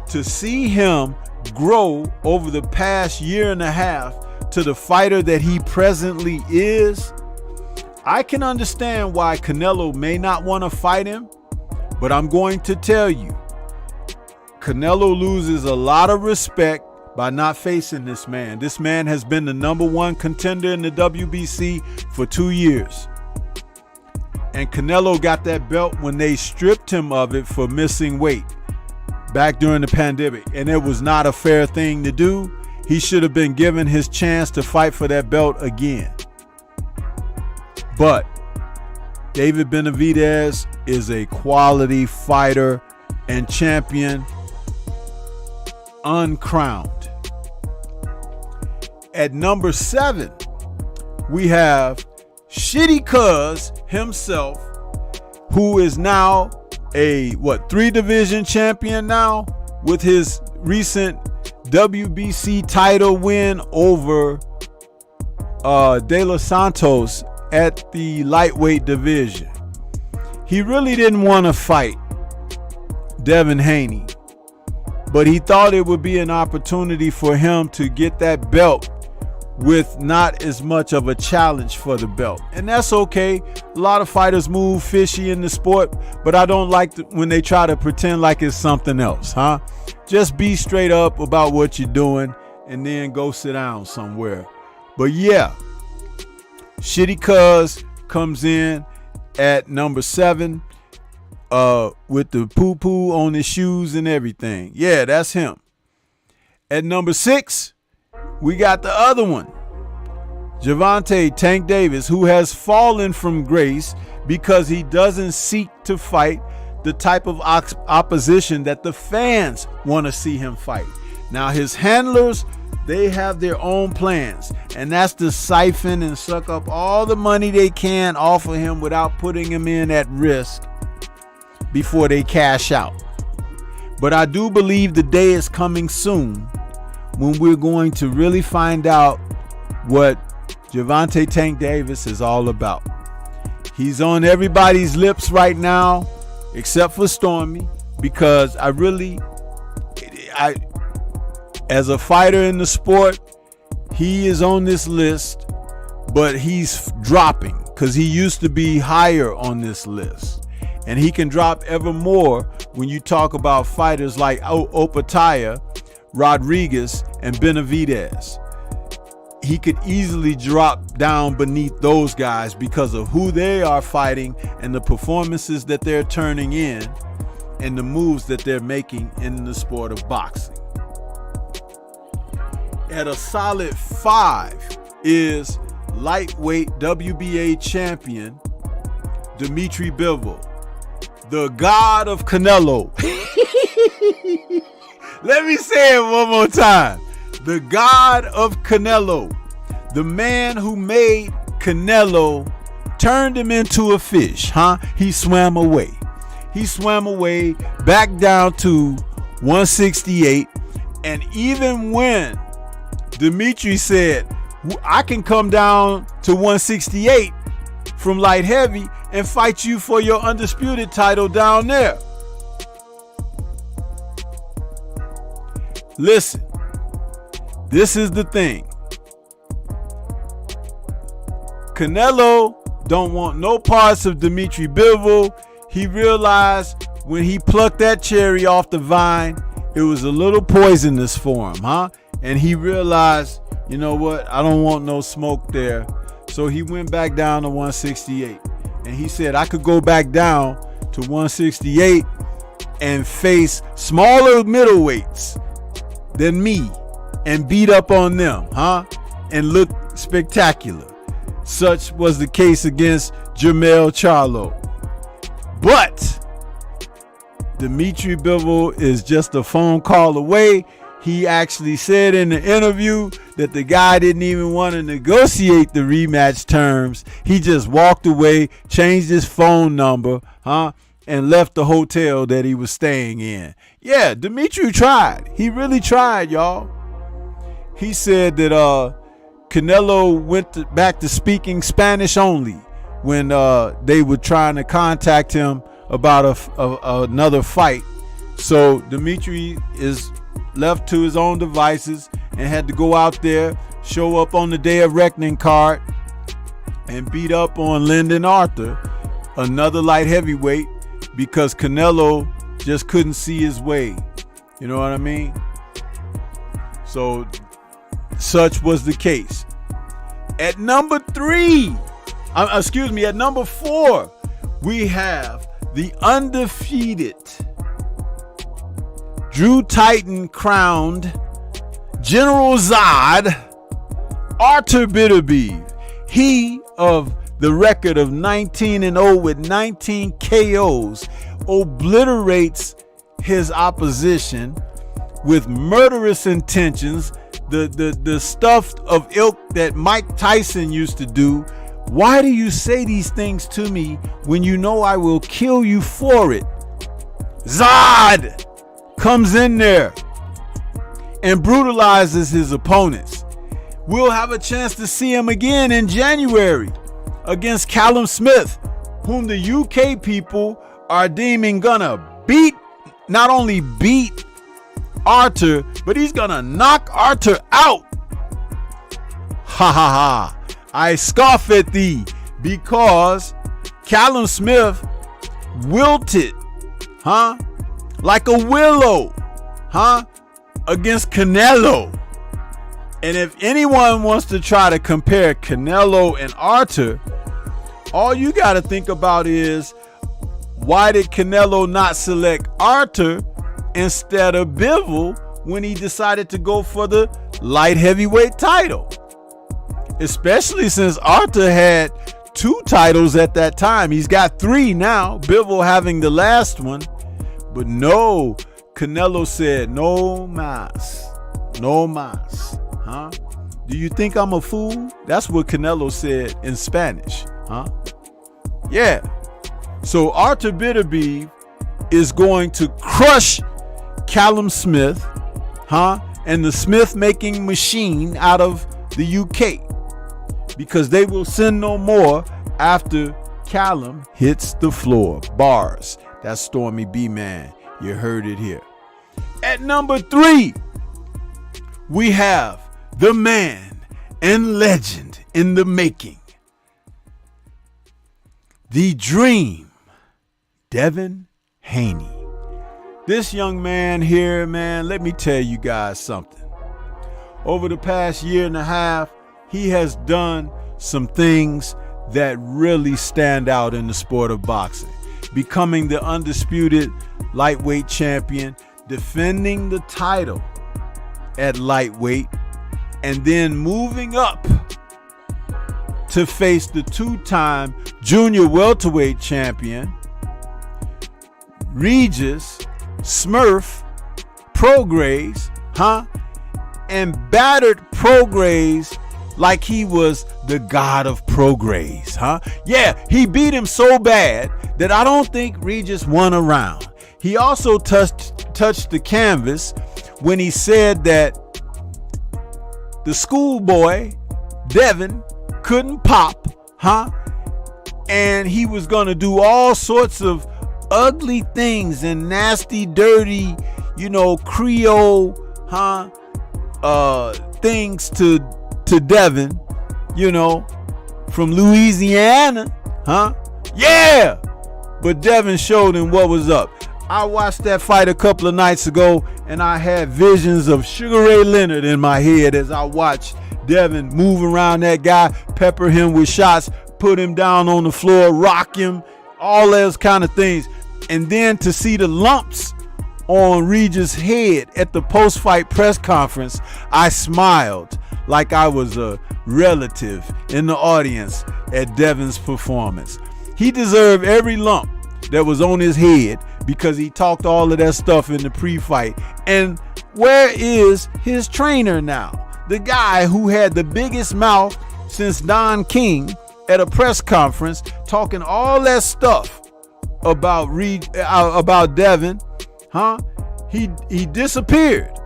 To see him grow over the past year and a half to the fighter that he presently is, I can understand why Canelo may not want to fight him, but I'm going to tell you, Canelo loses a lot of respect by not facing this man. This man has been the number 1 contender in the WBC for 2 years. And Canelo got that belt when they stripped him of it for missing weight back during the pandemic. And it was not a fair thing to do. He should have been given his chance to fight for that belt again. But David Benavidez is a quality fighter and champion, uncrowned. At number 7, we have Shitty Cuz himself, who is now a 3-division champion now with his recent WBC title win over De Los Santos at the lightweight division. He really didn't want to fight Devin Haney, but he thought it would be an opportunity for him to get that belt with not as much of a challenge for the belt. And that's okay. A lot of fighters move fishy in the sport, but I don't like when they try to pretend like it's something else, huh? Just be straight up about what you're doing and then go sit down somewhere. But yeah, Shitty Cuz comes in at number 7 with the poo-poo on his shoes and everything. Yeah, that's him. At number 6, we got the other one, Gervonta Tank Davis, who has fallen from grace because he doesn't seek to fight the type of opposition that the fans want to see him fight. Now, his handlers, they have their own plans, and that's to siphon and suck up all the money they can off of him without putting him in at risk before they cash out. But I do believe the day is coming soon when we're going to really find out what Gervonta Tank Davis is all about. He's on everybody's lips right now, except for Stormy, because as a fighter in the sport, he is on this list, but he's dropping because he used to be higher on this list. And he can drop ever more when you talk about fighters like Opataya, Rodriguez, and Benavidez. He could easily drop down beneath those guys because of who they are fighting and the performances that they're turning in and the moves that they're making in the sport of boxing. At a solid 5 is lightweight WBA champion Dmitry Bivol, the god of Canelo. Let me say it one more time. The god of Canelo. The man who made Canelo, turned him into a fish, huh? He swam away. He swam away back down to 168. And even when Dmitry said, I can come down to 168 from light heavy and fight you for your undisputed title down there. Listen, this is the thing. Canelo don't want no parts of Dmitry Bivol. He realized when he plucked that cherry off the vine, it was a little poisonous for him, huh? And he realized, you know what? I don't want no smoke there. So he went back down to 168. And he said, I could go back down to 168 and face smaller middleweights than me and beat up on them, huh? And look spectacular. Such was the case against Jermell Charlo. But Dmitry Bivol is just a phone call away. He actually said in the interview that the guy didn't even want to negotiate the rematch terms. He just walked away, changed his phone number, and left the hotel that he was staying in. Yeah, Dmitry tried. He really tried, y'all. He said that Canelo went back to speaking Spanish only when they were trying to contact him about another fight. So Dmitry is left to his own devices and had to go out there, show up on the Day of Reckoning card, and beat up on Lyndon Arthur, another light heavyweight, because Canelo just couldn't see his way. You know what I mean? So such was the case. At number 4, we have the undefeated, Drew Titan crowned General Zod, Artur Beterbiev. He of the record of 19-0 with 19 KOs obliterates his opposition with murderous intentions, the stuff of ilk that Mike Tyson used to do. Why do you say these things to me when you know I will kill you for it? Zod comes in there and brutalizes his opponents. We'll have a chance to see him again in January against Callum Smith whom the UK people are deeming gonna not only beat Arthur, but he's gonna knock Arthur out. Ha ha ha. I scoff at thee, because Callum Smith wilted, like a willow, against Canelo. And if anyone wants to try to compare Canelo and Arthur, all you got to think about is, why did Canelo not select Arthur instead of Bivol when he decided to go for the light heavyweight title? Especially since Arthur had 2 titles at that time. He's got 3 now, Bivol having the last one. But no, Canelo said, no mas, no mas. Do you think I'm a fool? That's what Canelo said in Spanish. Yeah. So Arthur Bitterbeef is going to crush Callum Smith, and the Smith making machine out of the UK, because they will sin no more after Callum hits the floor. Bars. That's Stormybman. You heard it here. At number 3, we have the man and legend in the making, the dream, Devin Haney. This young man here, man, let me tell you guys something. Over the past year and a half, he has done some things that really stand out in the sport of boxing. Becoming the undisputed lightweight champion, defending the title at lightweight, and then moving up to face the 2-time junior welterweight champion, Regis Smurf Prograis, and battered Prograis like he was the god of Prograis, Yeah, he beat him so bad that I don't think Regis won a round. He also touched the canvas when he said that the schoolboy Devin couldn't pop, and he was gonna do all sorts of ugly things and nasty, dirty, Creole, things to Devin, from Louisiana, Yeah, but Devin showed him what was up. I watched that fight a couple of nights ago, and I had visions of Sugar Ray Leonard in my head as I watched Devin move around that guy, pepper him with shots, put him down on the floor, rock him, all those kind of things. And then to see the lumps on Regis' head at the post-fight press conference, I smiled like I was a relative in the audience at Devin's performance. He deserved every lump that was on his head, because he talked all of that stuff in the pre-fight. And where is his trainer now? The guy who had the biggest mouth since Don King at a press conference, talking all that stuff about Devin, He disappeared,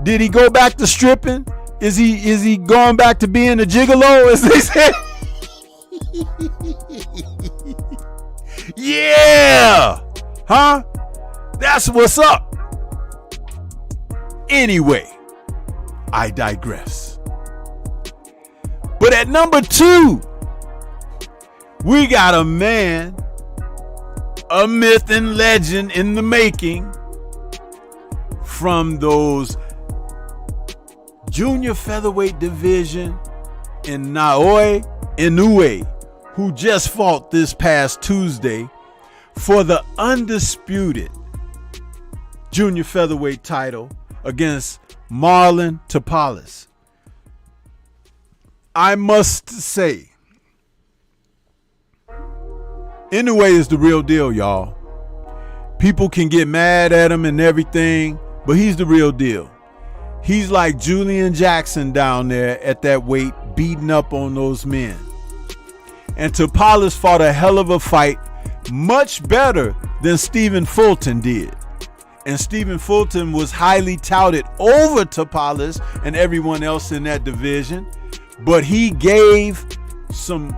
Did he go back to stripping? Is he going back to being a gigolo, as they say? Yeah! That's what's up. Anyway, I digress. But at number 2, we got a man, a myth and legend in the making, from those junior featherweight division in Naoya Inoue, who just fought this past Tuesday for the undisputed junior featherweight title against Marlon Tapales. I must say, Inoue is the real deal, y'all. People can get mad at him and everything, but he's the real deal. He's like Julian Jackson down there at that weight, beating up on those men. And Tapales fought a hell of a fight, much better than Stephen Fulton did. And Stephen Fulton was highly touted over Tapales and everyone else in that division. But he gave some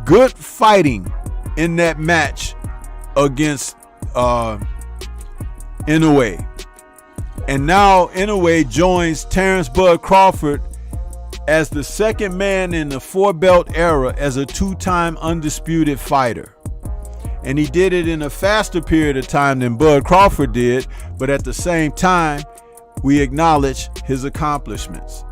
good fighting in that match against Inoue. And now Inoue joins Terrence Bud Crawford as the second man in the 4-belt era as a 2-time undisputed fighter. And he did it in a faster period of time than Bud Crawford did, but at the same time, we acknowledge his accomplishments.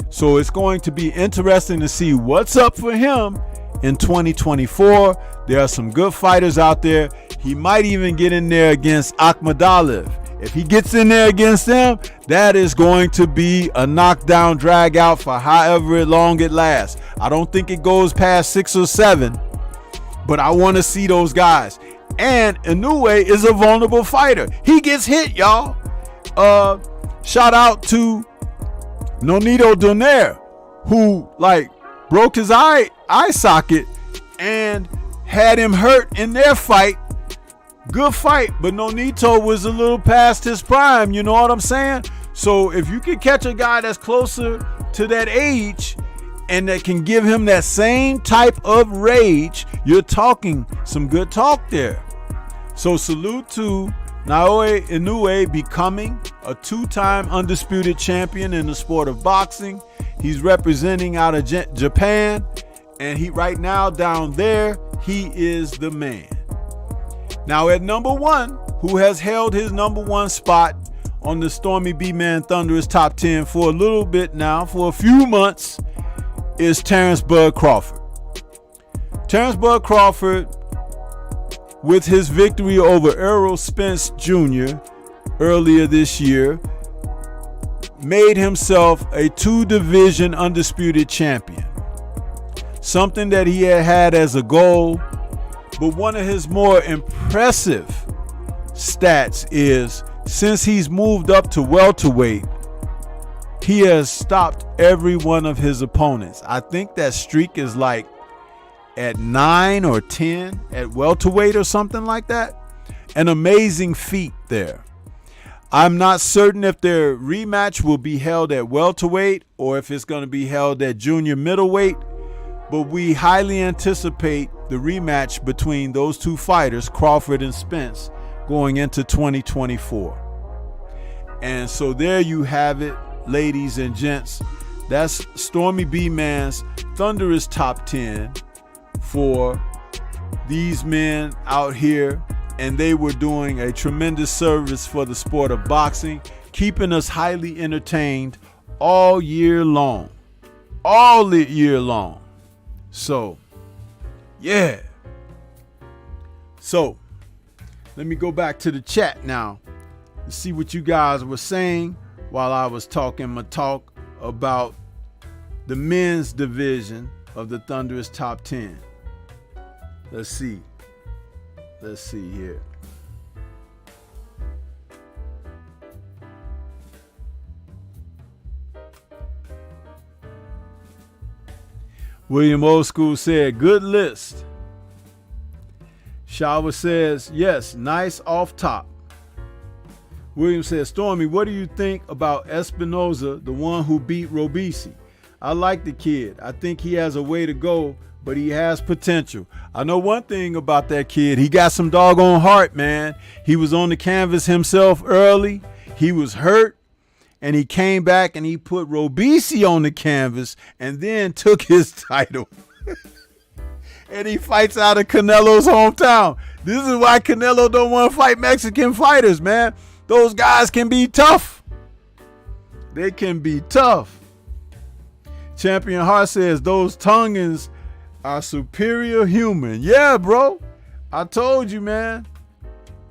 So it's going to be interesting to see what's up for him in 2024. There are some good fighters out there. He might even get in there against Akhmadaliev. If he gets in there against them, that is going to be a knockdown, drag out for however long it lasts. I don't think it goes past 6 or 7, but I want to see those guys. And Inoue is a vulnerable fighter. He gets hit, y'all. Shout out to Nonito Donaire, who broke his eye socket and had him hurt in their fight. Good fight, but Nonito was a little past his prime, you know what I'm saying? So if you can catch a guy that's closer to that age and that can give him that same type of rage, you're talking some good talk there. So salute to Naoya Inoue becoming a 2-time undisputed champion in the sport of boxing. He's representing out of Japan, and he right now down there, he is the man. Now at number 1, who has held his number 1 spot on the Stormybman Thunderous Top 10 for a little bit now, for a few months, is Terrence Bud Crawford. Terrence Bud Crawford, with his victory over Errol Spence Jr. earlier this year, made himself a 2-division undisputed champion. Something that he had as a goal, but one of his more impressive stats is, since he's moved up to welterweight, he has stopped every one of his opponents. I think that streak is at 9 or 10 at welterweight or something like that. An amazing feat there. I'm not certain if their rematch will be held at welterweight or if it's going to be held at junior middleweight, but we highly anticipate the rematch between those two fighters, Crawford and Spence, going into 2024. And so there you have it, ladies and gents. That's Stormybman's Thunderous Top 10 for these men out here, and they were doing a tremendous service for the sport of boxing, keeping us highly entertained all year long. So, yeah. So, let me go back to the chat now and see what you guys were saying while I was talking my talk about the men's division of the Thunderous Top 10. Let's see here. William Old School said, good list. Shower says, yes, nice off top. William says, Stormy, what do you think about Espinoza, the one who beat Robisi? I like the kid. I think he has a way to go, but he has potential. I know one thing about that kid. He got some doggone heart, man. He was on the canvas himself early. He was hurt, and he came back and he put Robisi on the canvas and then took his title. And he fights out of Canelo's hometown. This is why Canelo don't want to fight Mexican fighters, man. Those guys can be tough. They can be tough. Champion Hart says those Tongans are superior human. Yeah, bro. I told you, man.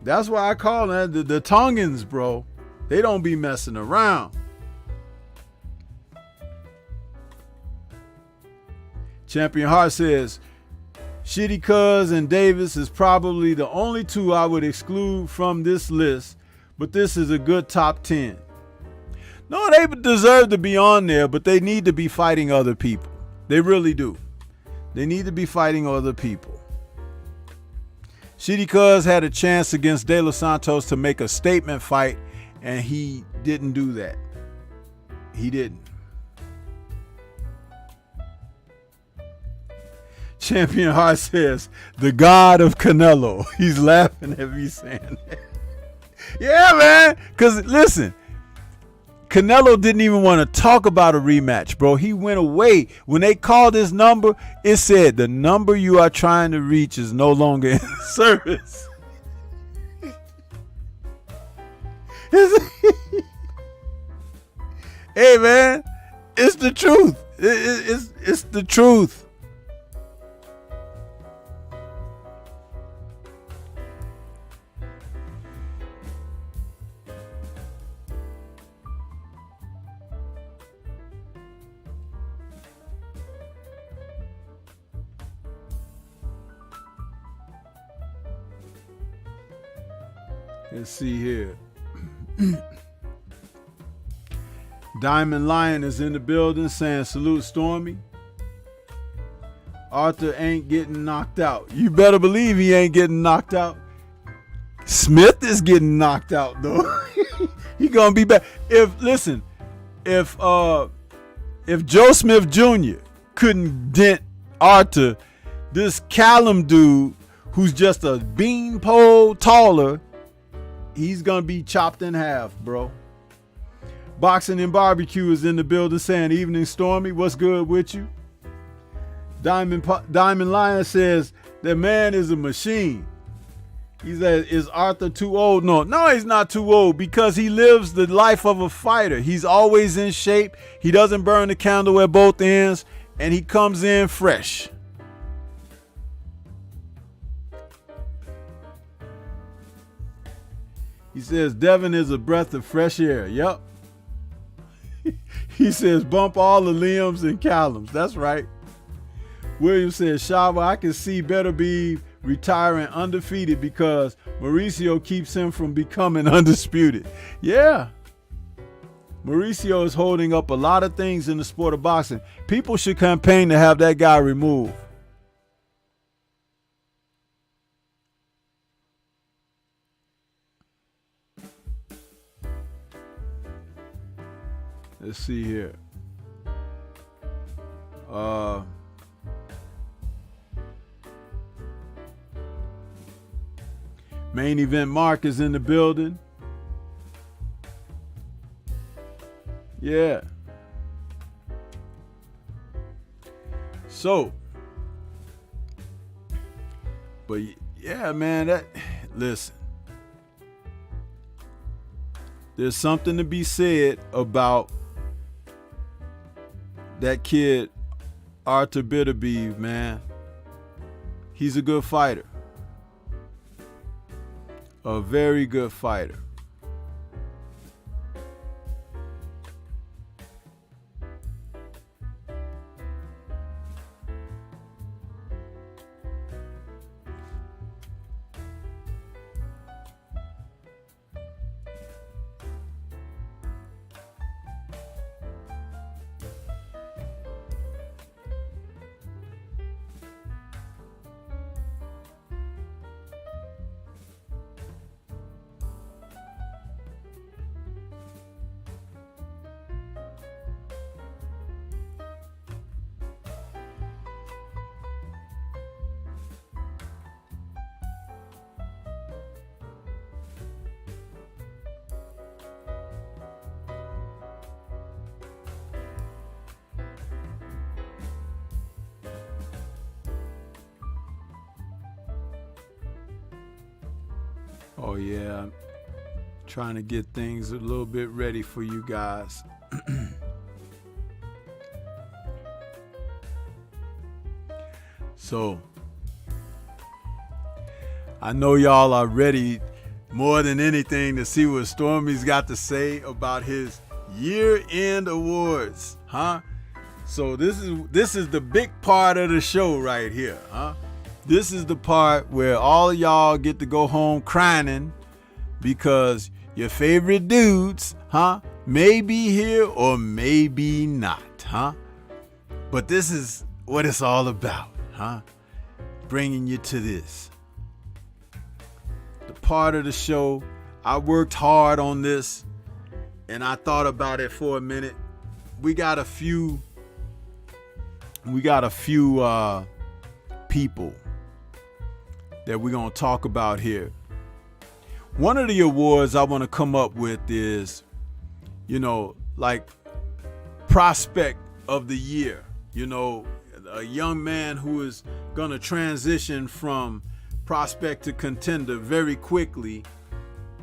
That's why I call them the Tongans, bro. They don't be messing around. Champion Hart says, Shitty Cuz and Davis is probably the only two I would exclude from this list, but this is a good top 10. No, they deserve to be on there, but they need to be fighting other people. They really do. They need to be fighting other people. Shitty Cuz had a chance against De Los Santos to make a statement fight, and he didn't do that. He didn't. Champion Heart says, the God of Canelo. He's laughing at me saying that. Yeah, man. Because listen, Canelo didn't even want to talk about a rematch, bro. He went away. When they called his number, it said the number you are trying to reach is no longer in service. Hey, man, it's the truth. It's the truth. Let's see here. Diamond Lion is in the building saying salute Stormy. Arthur ain't getting knocked out. You better believe he ain't getting knocked out. Smith is getting knocked out though. He gonna be back. If Joe Smith Jr. couldn't dent Arthur, this Callum dude who's just a beanpole taller, he's gonna be chopped in half, bro. Boxing and Barbecue is in the building saying, evening Stormy, what's good with you? Diamond Lion says, that man is a machine. He says, is Arthur too old? No, he's not too old because he lives the life of a fighter. He's always in shape. He doesn't burn the candle at both ends, and he comes in fresh. He says, Devin is a breath of fresh air. Yep. He says, bump all the limbs and Callums. That's right. William says, Shava, I can see Better Be retiring undefeated because Mauricio keeps him from becoming undisputed. Yeah. Mauricio is holding up a lot of things in the sport of boxing. People should campaign to have that guy removed. Let's see here. Main Event Mark is in the building. Yeah. So, but yeah, man, listen. There's something to be said about that kid, Arthur Bitterbeeve, man. He's a good fighter. A very good fighter. Oh yeah, I'm trying to get things a little bit ready for you guys. So, I know y'all are ready more than anything to see what Stormy's got to say about his year-end awards, huh? So this is the big part of the show right here, huh? This is the part where all of y'all get to go home crying because your favorite dudes, huh, may be here or maybe not, huh? But this is what it's all about, huh? Bringing you to this. The part of the show, I worked hard on this and I thought about it for a minute. We got a few people that we're going to talk about here. One of the awards I want to come up with is, like prospect of the year. A young man who is going to transition from prospect to contender very quickly,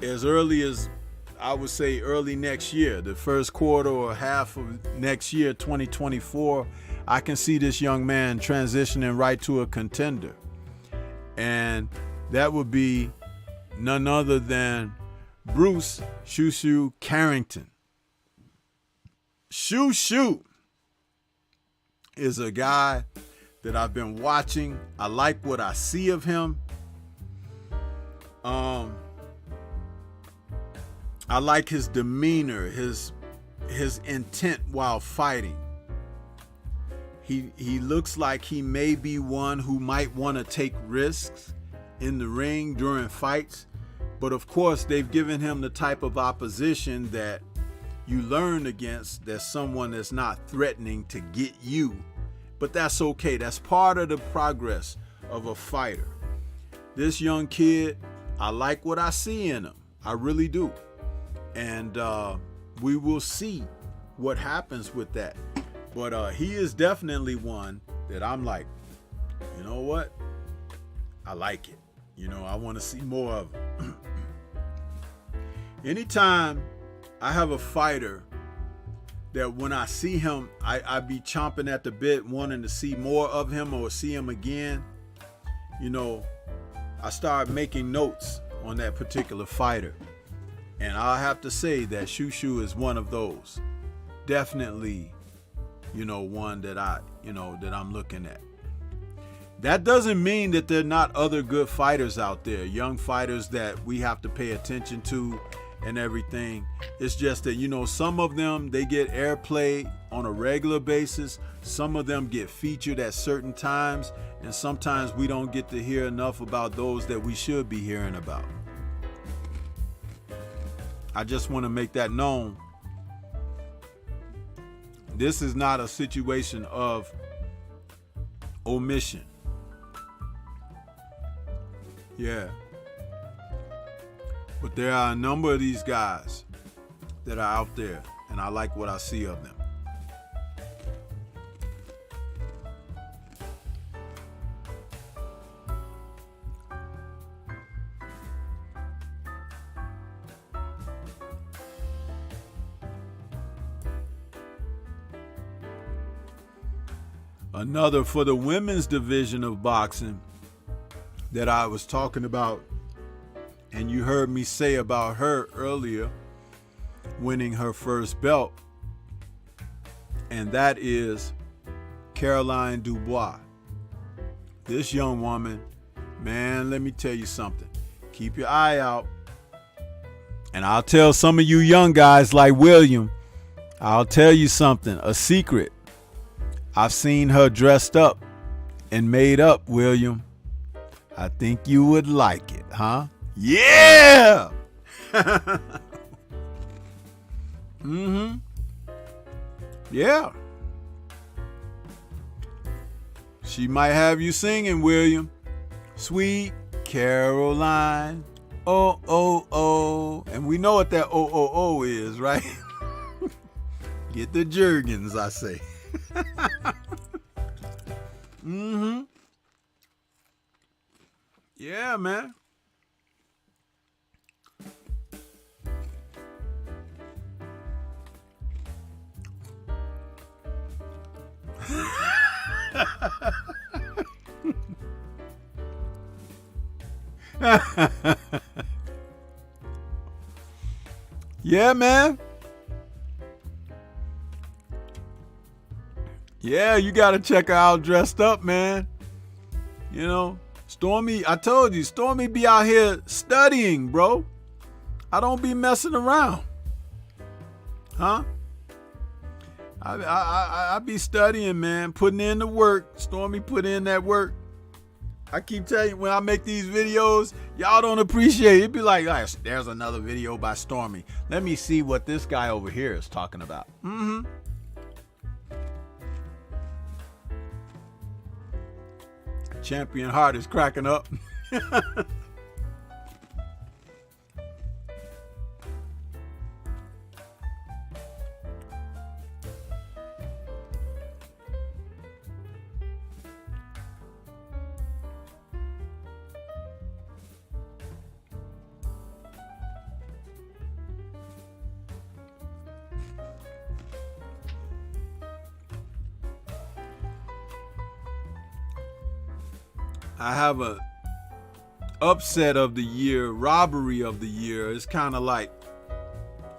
as early as, I would say, early next year, the first quarter or half of next year, 2024. I can see this young man transitioning right to a contender. And that would be none other than Bruce Shoo Shoo Carrington. Shoo Shoo is a guy that I've been watching. I like what I see of him. I like his demeanor, his intent while fighting. He looks like he may be one who might want to take risks in the ring during fights. But of course, they've given him the type of opposition that you learn against. There's someone that's not threatening to get you. But that's okay. That's part of the progress of a fighter. This young kid, I like what I see in him. I really do. And we will see what happens with that. But he is definitely one that I'm like, you know what? I like it. I want to see more of him. Anytime I have a fighter that when I see him, I be chomping at the bit, wanting to see more of him or see him again, I start making notes on that particular fighter. And I have to say that Shoo Shoo is one of those. Definitely, one that that I'm looking at. That doesn't mean that there are not other good fighters out there, young fighters that we have to pay attention to and everything. It's just that, some of them, they get airplay on a regular basis. Some of them get featured at certain times. And sometimes we don't get to hear enough about those that we should be hearing about. I just want to make that known. This is not a situation of omission. Yeah. But there are a number of these guys that are out there, and I like what I see of them. Another for the women's division of boxing that I was talking about, and you heard me say about her earlier, winning her first belt, and that is Caroline Dubois. This young woman, man, let me tell you something. Keep your eye out. And I'll tell some of you young guys like William, I'll tell you something, a secret. I've seen her dressed up and made up, William. I think you would like it, huh? Yeah! Yeah. She might have you singing, William. Sweet Caroline, oh, oh, oh. And we know what that oh, oh, oh is, right? Get the Jergens, I say. Yeah, man. Yeah, man. Yeah, you got to check her out dressed up, man. You know, Stormy, I told you, Stormy be out here studying, bro. I don't be messing around. Huh? I be studying, man, putting in the work. Stormy put in that work. I keep telling you, when I make these videos, y'all don't appreciate it. It'd be like, there's another video by Stormy. Let me see what this guy over here is talking about. Champion Heart is cracking up. I have a upset of the year, robbery of the year. It's kind of like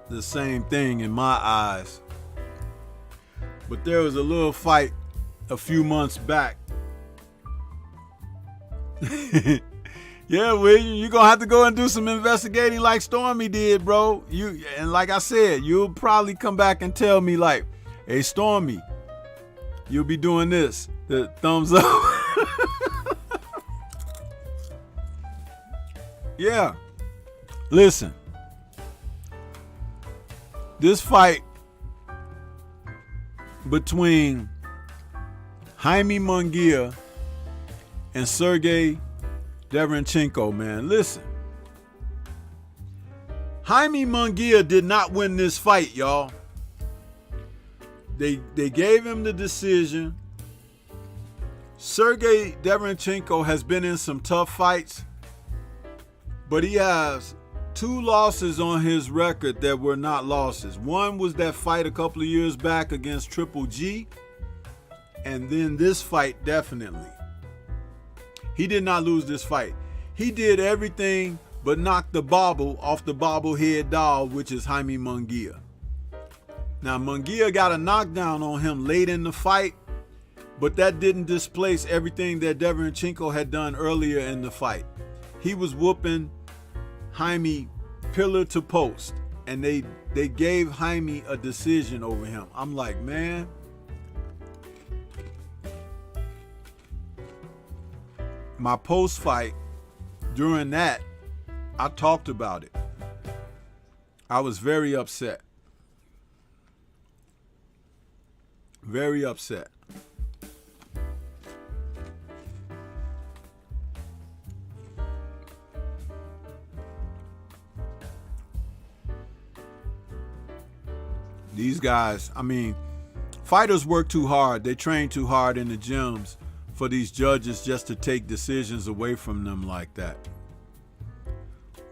the same thing in my eyes. But there was a little fight a few months back. Yeah, William, you're gonna have to go and do some investigating like Stormy did, bro. And like I said, you'll probably come back and tell me like, hey Stormy, you'll be doing this. The thumbs up. Yeah. Listen. This fight between Jaime Munguia and Sergey Derenchenko, man. Listen. Jaime Munguia did not win this fight, y'all. They gave him the decision. Sergey Derenchenko has been in some tough fights, but he has 2 losses on his record that were not losses. One was that fight a couple of years back against Triple G, and then this fight definitely. He did not lose this fight. He did everything but knock the bobble off the bobblehead doll, which is Jaime Munguia. Now, Munguia got a knockdown on him late in the fight, but that didn't displace everything that Derenchenko had done earlier in the fight. He was whooping Jaime pillar to post, and they gave Jaime a decision over him. I'm like, man, my post fight during that, I talked about it. I was very upset. Very upset. These guys, I mean, fighters work too hard. They train too hard in the gyms for these judges just to take decisions away from them like that.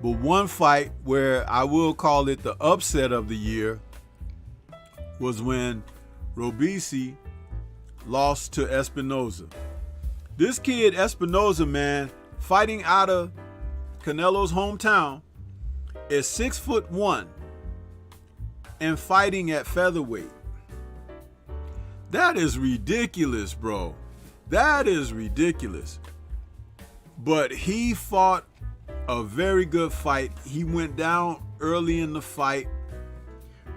But one fight where I will call it the upset of the year was when Robisi lost to Espinoza. This kid, Espinoza, man, fighting out of Canelo's hometown, is 6'1" and fighting at featherweight. That is ridiculous, bro. That is ridiculous. But he fought a very good fight. He went down early in the fight.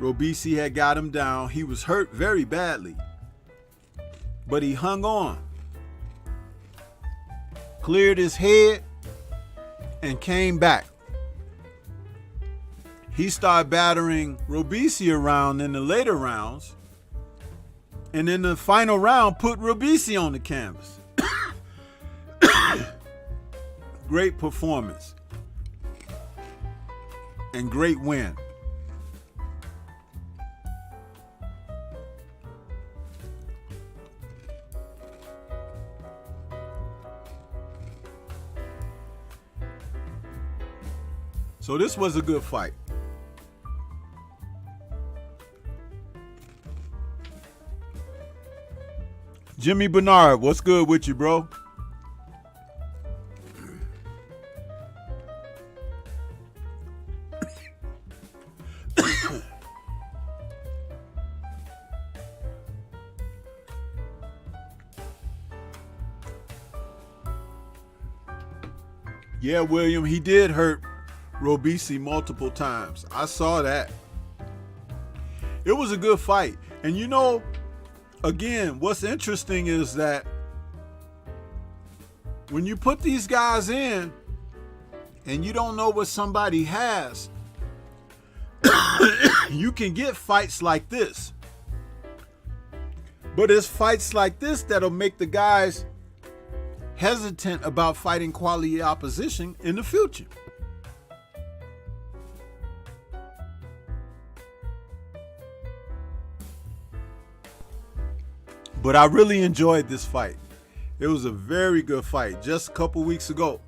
Robisi had got him down. He was hurt very badly, but he hung on, cleared his head, and came back. He started battering Robisi around in the later rounds, and in the final round put Robisi on the canvas. Great performance and great win. So this was a good fight. Jimmy Bernard, what's good with you, bro? Yeah, William, he did hurt Robisi multiple times. I saw that. It was a good fight. And you know, again, what's interesting is that when you put these guys in and you don't know what somebody has, you can get fights like this. But it's fights like this that'll make the guys hesitant about fighting quality opposition in the future. But I really enjoyed this fight. It was a very good fight just a couple weeks ago.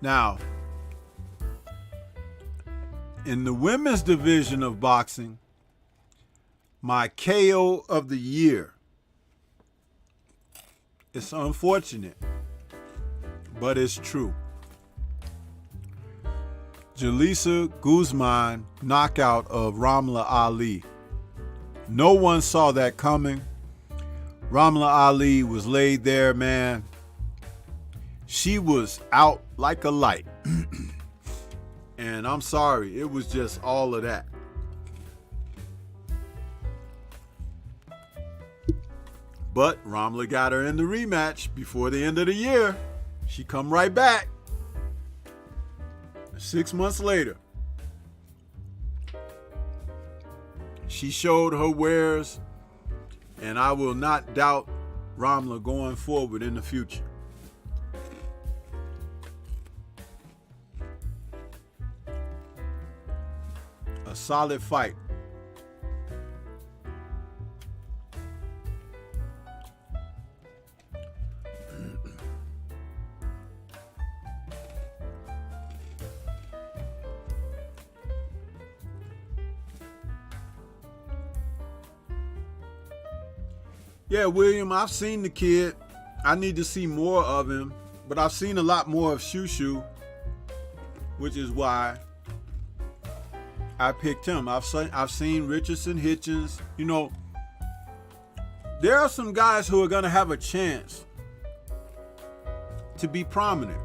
Now, in the women's division of boxing, my KO of the year, it's unfortunate, but it's true. Julissa Guzman knockout of Ramla Ali. No one saw that coming. Ramla Ali was laid there, man. She was out like a light. And I'm sorry, it was just all of that. But Ramla got her in the rematch before the end of the year. She come right back 6 months later. She showed her wares, and I will not doubt Ramla going forward in the future. A solid fight. Yeah, William, I've seen the kid. I need to see more of him, but I've seen a lot more of Shushu, which is why I picked him. I've seen Richardson, Hitchens. You know, there are some guys who are going to have a chance to be prominent.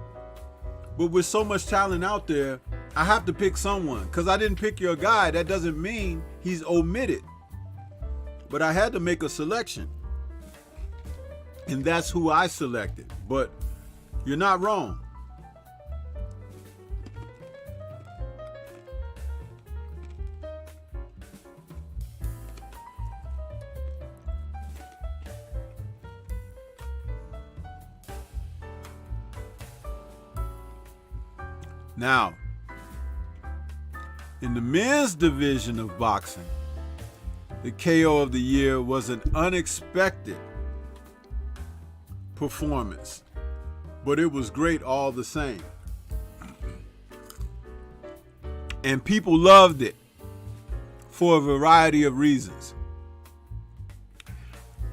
But with so much talent out there, I have to pick someone. Because I didn't pick your guy, that doesn't mean he's omitted. But I had to make a selection. And that's who I selected. But you're not wrong. Now, in the men's division of boxing, the KO of the year was an unexpected performance, but it was great all the same. And people loved it for a variety of reasons.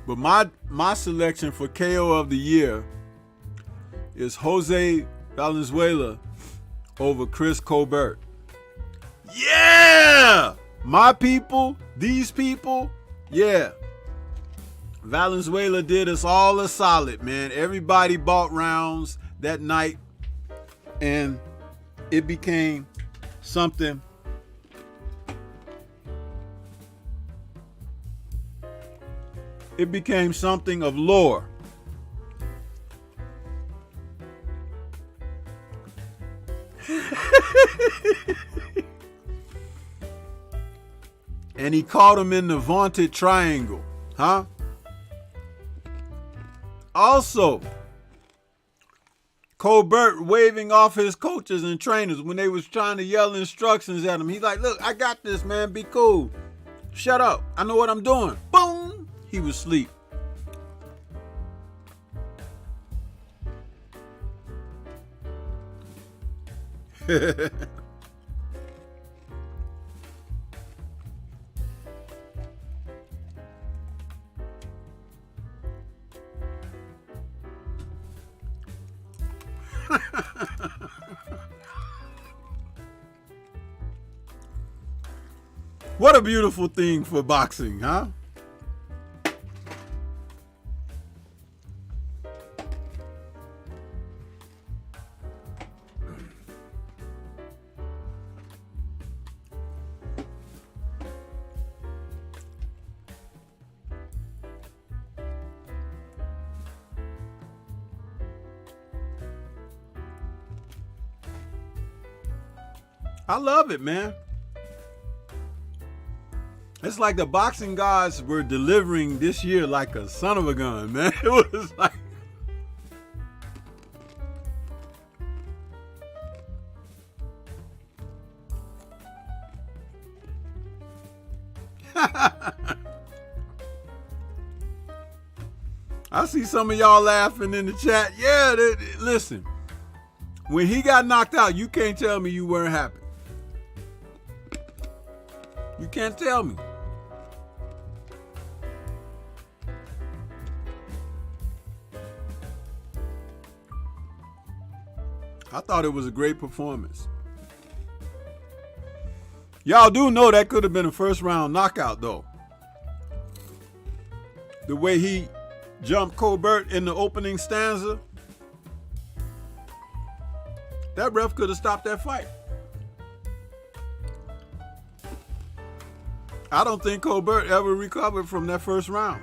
But my selection for KO of the year is Jose Valenzuela over Chris Colbert. Yeah! My people, these people, yeah. Valenzuela did us all a solid, man. Everybody bought rounds that night, and it became something. It became something of lore. And he caught him in the vaunted triangle, huh? Also, Colbert waving off his coaches and trainers when they was trying to yell instructions at him. He's like, look, I got this, man. Be cool. Shut up. I know what I'm doing. Boom. He was asleep. What a beautiful thing for boxing, huh? I love it, man. It's like the boxing gods were delivering this year like a son of a gun, man. It was like... I see some of y'all laughing in the chat. Yeah, listen. When he got knocked out, you can't tell me you weren't happy. You can't tell me. I thought it was a great performance. Y'all do know that could have been a first round knockout, though. The way he jumped Colbert in the opening stanza, that ref could have stopped that fight. I don't think Colbert ever recovered from that first round.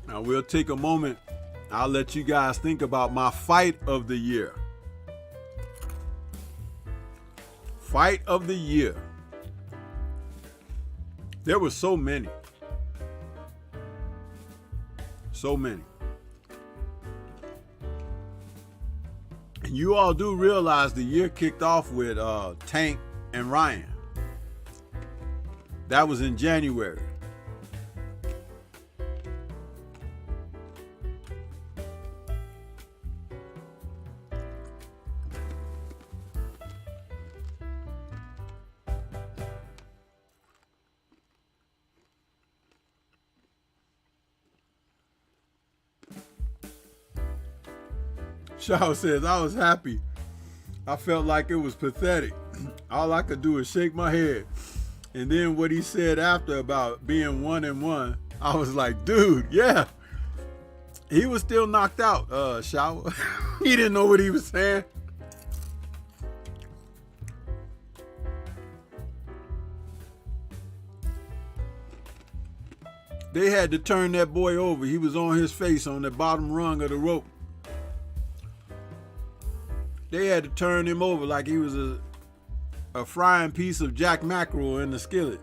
Now we'll take a moment. I'll let you guys think about my fight of the year. Fight of the year. There were so many. So many. And you all do realize the year kicked off with Tank and Ryan. That was in January. Shaw says, I was happy. I felt like it was pathetic. All I could do is shake my head. And then what he said after about being 1-1, I was like, dude, yeah. He was still knocked out, Shaw. He didn't know what he was saying. They had to turn that boy over. He was on his face on the bottom rung of the rope. They had to turn him over like he was a frying piece of jack mackerel in the skillet.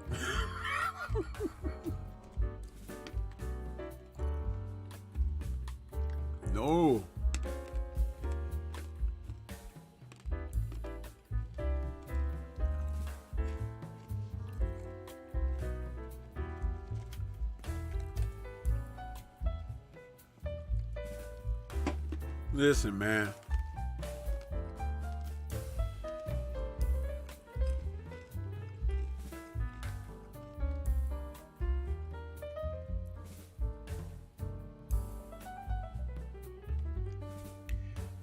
No. Listen, man.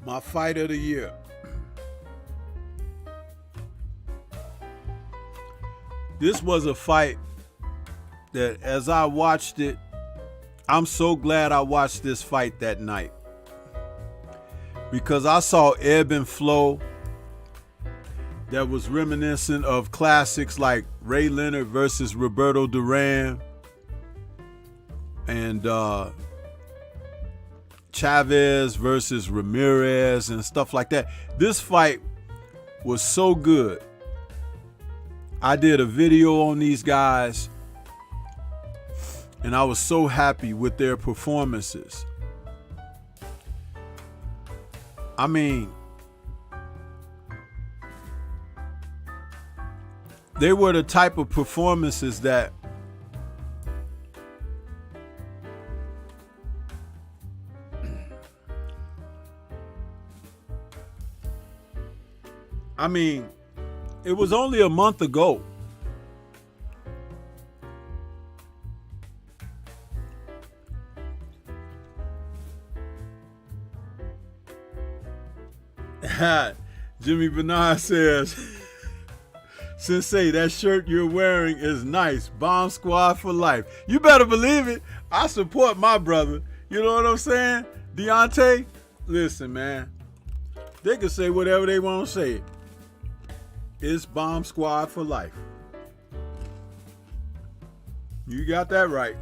My fight of the year. This was a fight that as I watched it, I'm so glad I watched this fight that night. Because I saw ebb and flow that was reminiscent of classics like Ray Leonard versus Roberto Duran and Chavez versus Ramirez and stuff like that. This fight was so good. I did a video on these guys and I was so happy with their performances. I mean, they were the type of performances that I mean, it was only a month ago. Jimmy Bernard says, Sensei, that shirt you're wearing is nice. Bomb Squad for life. You better believe it. I support my brother. You know what I'm saying? Deontay, listen, man. They can say whatever they want to say. It's Bomb Squad for life. You got that right.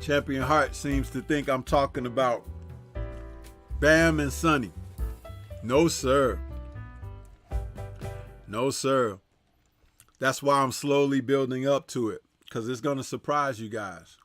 Champion Heart seems to think I'm talking about Bam and Sonny. No, sir. No, sir. That's why I'm slowly building up to it, because it's going to surprise you guys.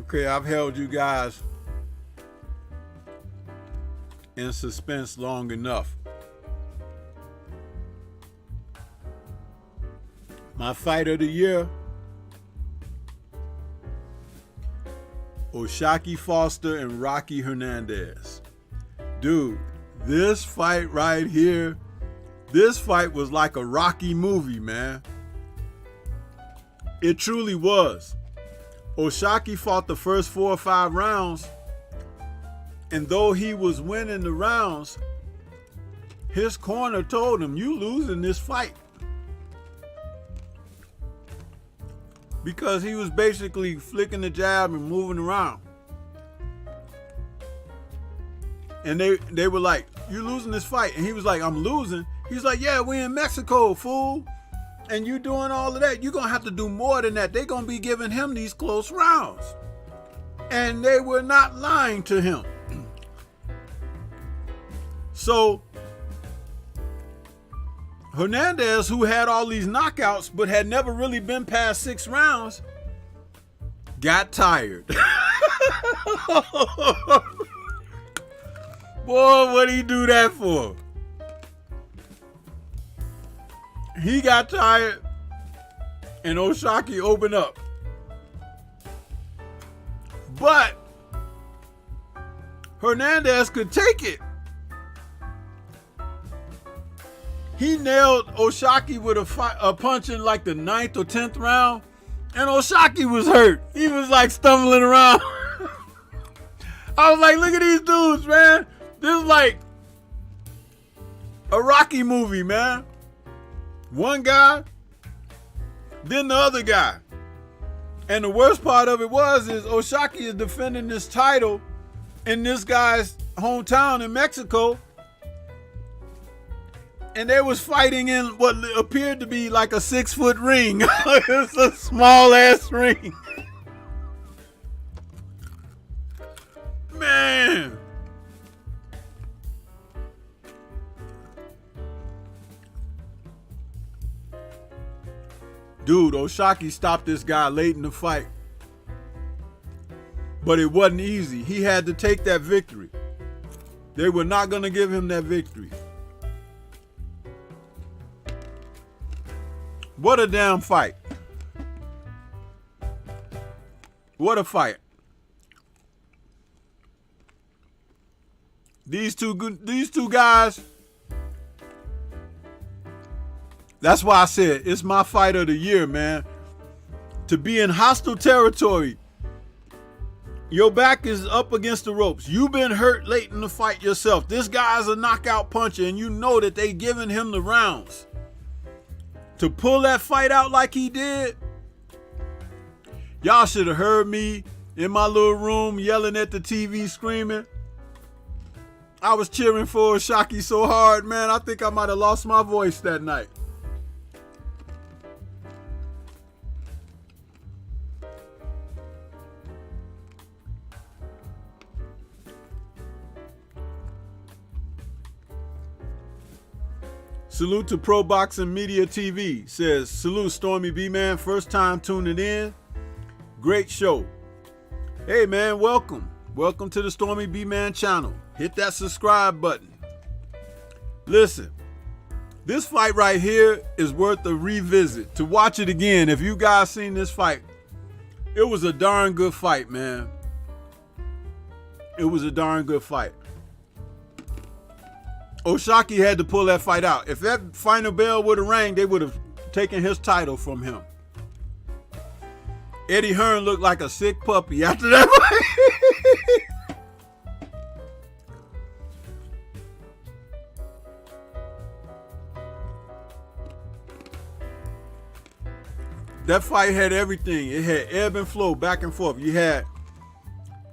Okay, I've held you guys in suspense long enough. My fight of the year, Oshaki Foster and Rocky Hernandez. Dude, this fight right here, this fight was like a Rocky movie, man. It truly was. Oshaki fought the first 4 or 5 rounds, and though he was winning the rounds, his corner told him, you losing this fight. Because he was basically flicking the jab and moving around. And they were like, you losing this fight. And he was like, I'm losing. He's like, yeah, we in Mexico, fool. And you doing all of that, you're going to have to do more than that. They're going to be giving him these close rounds. And they were not lying to him. So, Hernandez, who had all these knockouts but had never really been past 6 rounds, got tired. Boy, what'd he do that for? He got tired, and Oshaki opened up. But Hernandez could take it. He nailed Oshaki with a punch in like the 9th or 10th round, and Oshaki was hurt. He was like stumbling around. I was like, look at these dudes, man. This is like a Rocky movie, man. One guy, then the other guy. And the worst part of it is Oshaki is defending this title in this guy's hometown in Mexico. And they was fighting in what appeared to be like a 6-foot ring. It's a small ass ring. Man. Dude, Oshaki stopped this guy late in the fight. But it wasn't easy. He had to take that victory. They were not going to give him that victory. What a damn fight. What a fight. These two guys, that's why I said it's my fight of the year, man. To be in hostile territory, your back is up against the ropes. You've been hurt late in the fight yourself. This guy's a knockout puncher, and you know that they giving him the rounds. To pull that fight out like he did, y'all should have heard me in my little room yelling at the TV screaming. I was cheering for Oshaki so hard, man. I think I might have lost my voice that night. Salute to Pro Boxing Media TV. Says, salute Stormy B-Man. First time tuning in. Great show. Hey man, welcome. Welcome to the Stormybman channel. Hit that subscribe button. Listen, this fight right here is worth a revisit. To watch it again, if you guys seen this fight, it was a darn good fight, man. It was a darn good fight. Oshaki had to pull that fight out. If that final bell would have rang, they would have taken his title from him. Eddie Hearn looked like a sick puppy after that fight. That fight had everything. It had ebb and flow, back and forth. You had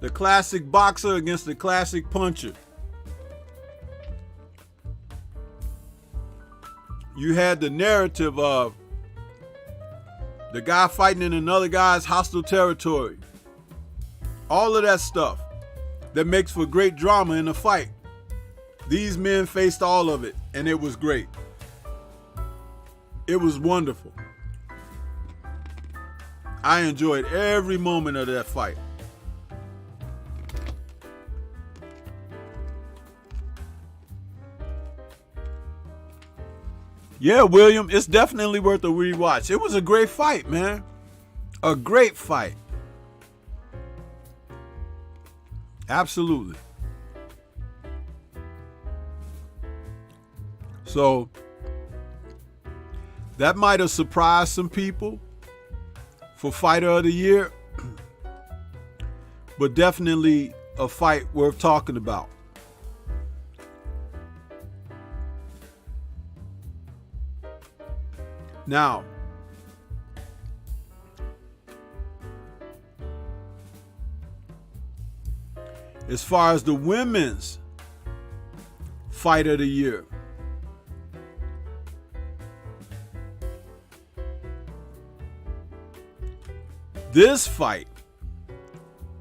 the classic boxer against the classic puncher. You had the narrative of the guy fighting in another guy's hostile territory. All of that stuff that makes for great drama in a fight. These men faced all of it, and it was great. It was wonderful. I enjoyed every moment of that fight. Yeah, William, it's definitely worth a rewatch. It was a great fight, man. A great fight. Absolutely. So, that might have surprised some people for Fighter of the Year, but definitely a fight worth talking about. Now, as far as the women's Fight of the Year, this fight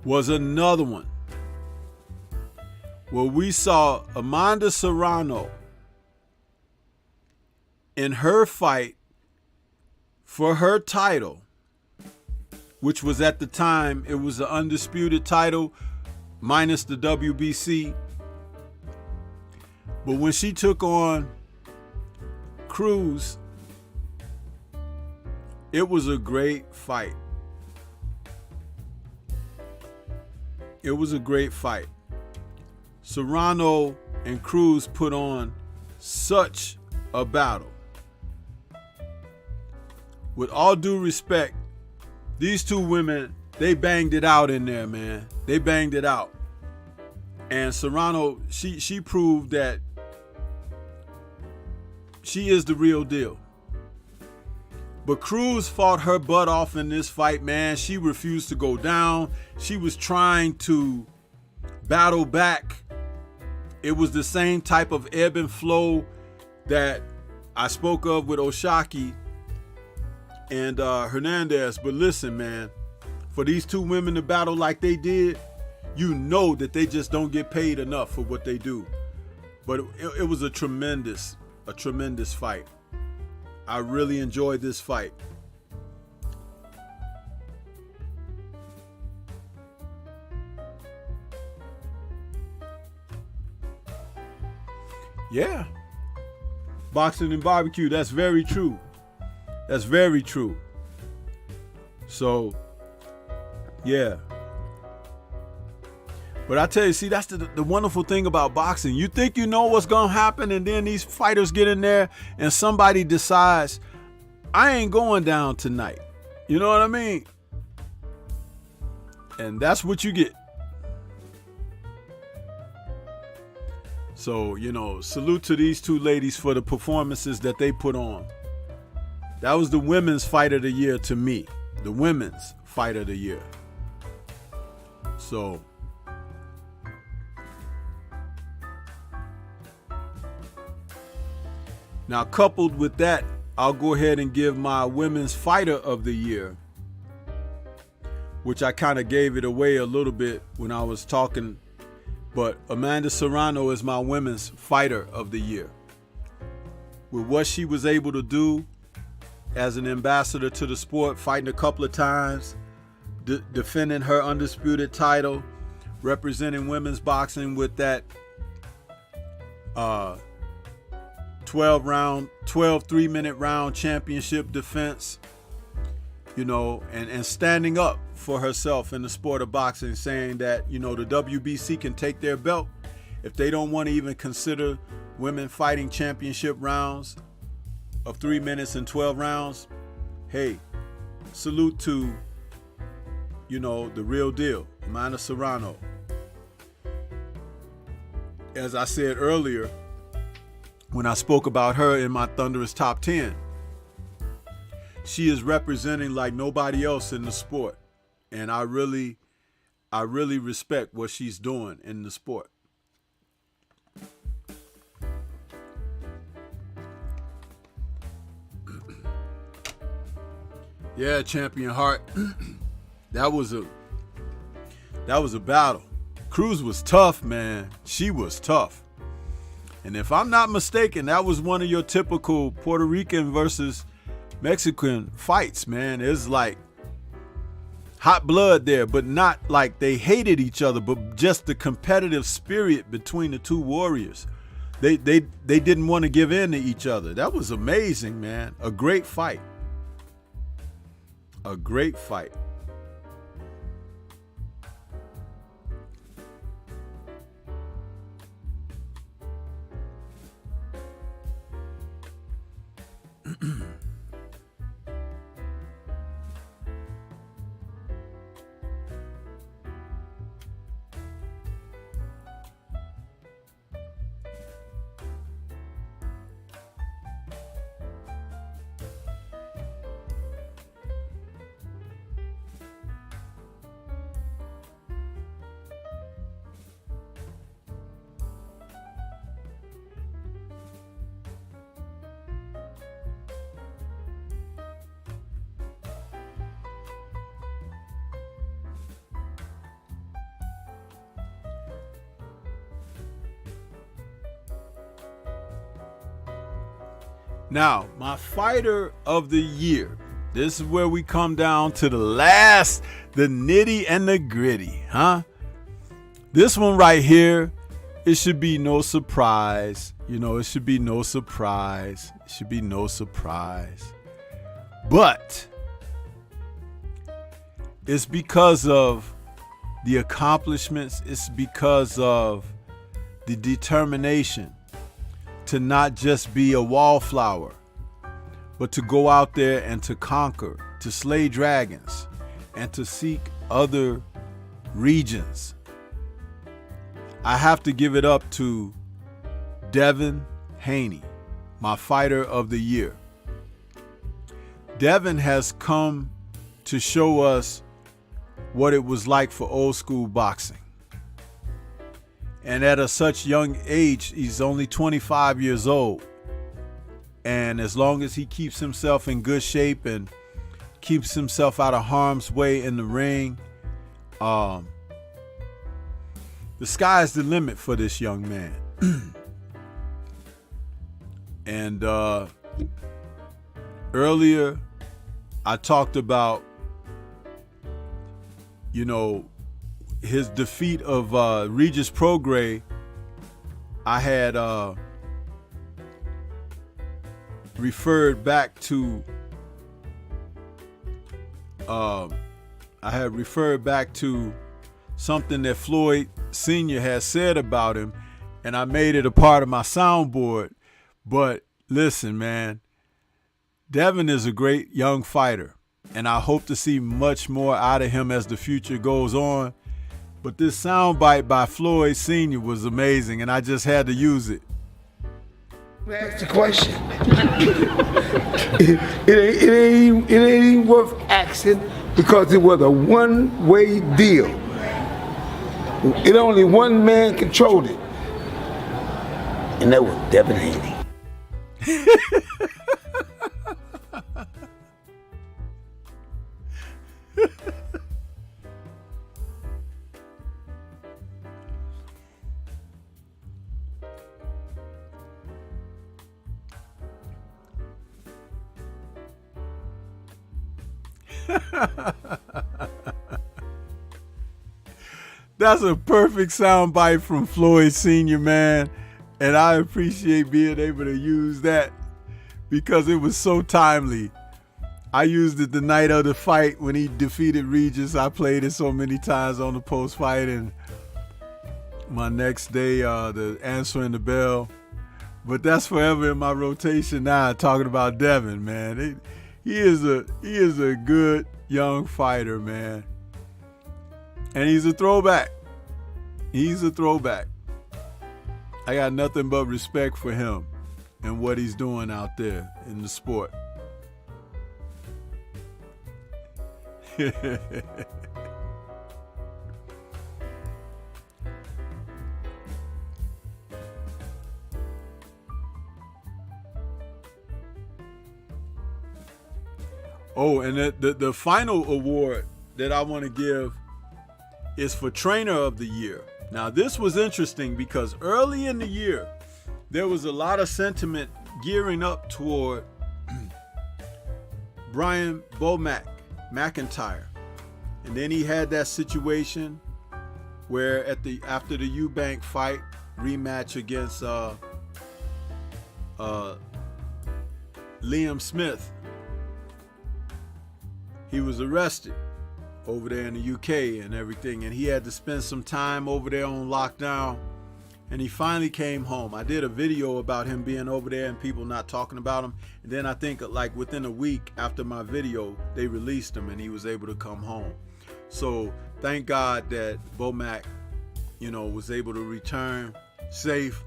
was another one where we saw Amanda Serrano in her fight for her title, which was at the time, it was the undisputed title minus the WBC. But when she took on Cruz, it was a great fight. It was a great fight. Serrano and Cruz put on such a battle. With all due respect, these two women, they banged it out in there, man. They banged it out. And Serrano, she proved that she is the real deal. But Cruz fought her butt off in this fight, man. She refused to go down. She was trying to battle back. It was the same type of ebb and flow that I spoke of with Oshaki and Hernandez. But listen, man, for these two women to battle like they did, you know that they just don't get paid enough for what they do. But it was a tremendous fight. I really enjoyed this fight. Yeah. Boxing and barbecue, that's very true. That's very true. So, yeah. But I tell you, see, that's the wonderful thing about boxing. You think you know what's going to happen, and then these fighters get in there, and somebody decides, I ain't going down tonight. You know what I mean? And that's what you get. So, you know, salute to these two ladies for the performances that they put on. That was the women's Fight of the Year to me. The women's Fight of the Year. So, now coupled with that, I'll go ahead and give my women's Fighter of the Year, which I kind of gave it away a little bit when I was talking, but Amanda Serrano is my women's Fighter of the Year. With what she was able to do as an ambassador to the sport, fighting a couple of times, defending her undisputed title, representing women's boxing with that 12 3-minute round championship defense, you know, and standing up for herself in the sport of boxing, saying that, you know, the WBC can take their belt if they don't want to even consider women fighting championship rounds of 3 minutes and 12 rounds. Hey, salute to, you know, the real deal, Mana Serrano. As I said earlier, when I spoke about her in my Thunderous Top 10, she is representing like nobody else in the sport. And I really respect what she's doing in the sport. Yeah, Champion Hart. That was a battle. Cruz was tough, man. She was tough. And if I'm not mistaken, that was one of your typical Puerto Rican versus Mexican fights, man. It's like hot blood there, but not like they hated each other, but just the competitive spirit between the two warriors. They didn't want to give in to each other. That was amazing, man. A great fight. A great fight. Now, my fighter of the year. This is where we come down to the nitty and the gritty, huh? This one right here, it should be no surprise. You know, it should be no surprise. It should be no surprise. But it's because of the accomplishments. It's because of the determination to not just be a wallflower, but to go out there and to conquer, to slay dragons, and to seek other regions. I have to give it up to Devin Haney, my fighter of the year. Devin has come to show us what it was like for old school boxing. And at such young age, he's only 25 years old. And as long as he keeps himself in good shape and keeps himself out of harm's way in the ring, the sky's the limit for this young man. And earlier, I talked about, you know, his defeat of Regis Prograis. I had referred back to something that Floyd Sr. had said about him, and I made it a part of my soundboard. But listen, man, Devin is a great young fighter, and I hope to see much more out of him as the future goes on. But this soundbite by Floyd Sr. was amazing, and I just had to use it.
Ask the question. it ain't even worth asking because it was a one-way deal. It only one man controlled it, and that was Devin Haney.
That's a perfect soundbite from Floyd Sr., man. And I appreciate being able to use that because it was so timely. I used it the night of the fight when he defeated Regis. I played it so many times on the post-fight, and my next day, the answering the bell. But that's forever in my rotation now, talking about Devin, man. He is a good young fighter, man. And he's a throwback. He's a throwback. I got nothing but respect for him and what he's doing out there in the sport. Oh, and the final award that I want to give is for Trainer of the Year. Now, this was interesting because early in the year, there was a lot of sentiment gearing up toward Brian McIntyre. And then he had that situation where after the Eubank fight rematch against Liam Smith, he was arrested over there in the UK and everything, and he had to spend some time over there on lockdown, and he finally came home. I did a video about him being over there and people not talking about him, and then I think like within a week after my video, they released him and he was able to come home. So thank God that Bomac, was able to return safe,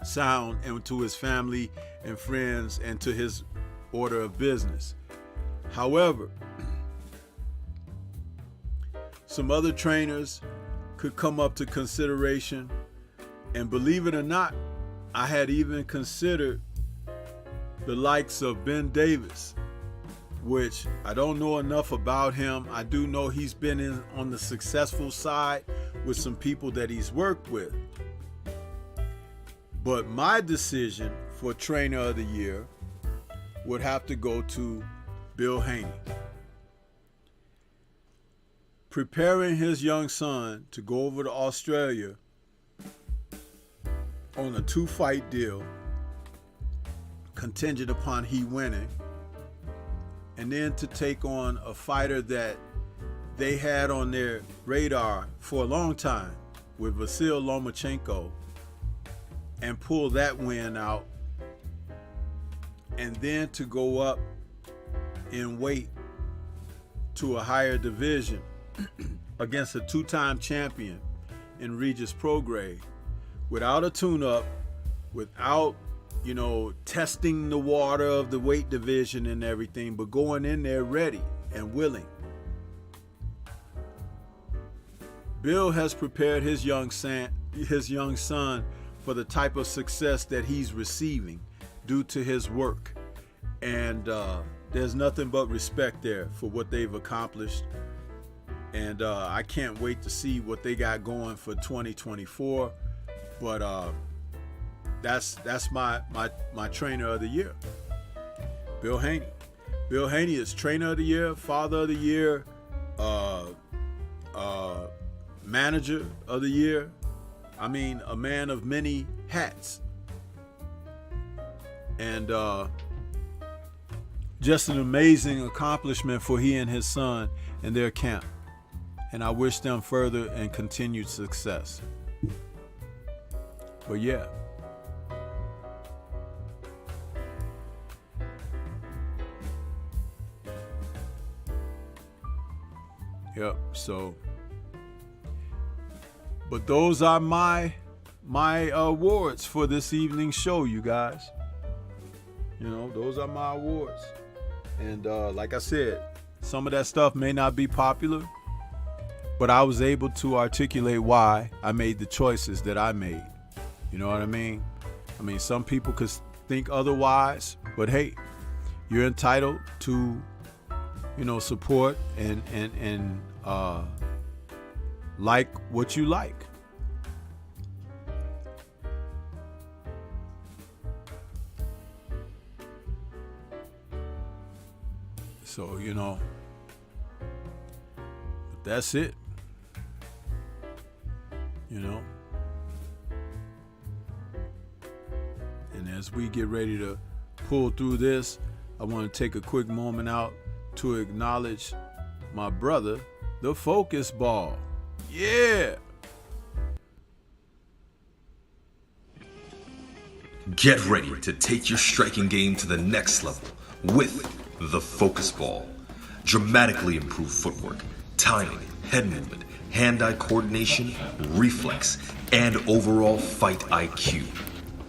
sound, and to his family and friends and to his order of business. However, some other trainers could come up to consideration, and believe it or not, I had even considered the likes of Ben Davis, which I don't know enough about him. I do know he's been on the successful side with some people that he's worked with. But my decision for Trainer of the Year would have to go to Bill Haney. Preparing his young son to go over to Australia on a 2-fight deal contingent upon he winning, and then to take on a fighter that they had on their radar for a long time with Vasyl Lomachenko and pull that win out, and then to go up in weight to a higher division against a 2-time champion in Regis Prograis without a tune-up, without, testing the water of the weight division and everything, but going in there ready and willing. Bill has prepared his young son for the type of success that he's receiving due to his work. And there's nothing but respect there for what they've accomplished. And I can't wait to see what they got going for 2024. But that's my Trainer of the Year, Bill Haney. Bill Haney is Trainer of the Year, Father of the Year, Manager of the Year. I mean, a man of many hats. And just an amazing accomplishment for he and his son and their camp. And I wish them further and continued success. But yeah. Yep, so. But those are my awards for this evening's show, you guys. Those are my awards. And like I said, some of that stuff may not be popular, but I was able to articulate why I made the choices that I made. You know what I mean? Some people could think otherwise, but hey, you're entitled to, support and like what you like. So, but that's it. you know. And as we get ready to pull through this, I want to take a quick moment out to acknowledge my brother, the Focus Ball. Yeah!
Get ready to take your striking game to the next level with the Focus Ball. Dramatically improved footwork, timing, head movement, hand-eye coordination, reflex, and overall fight IQ.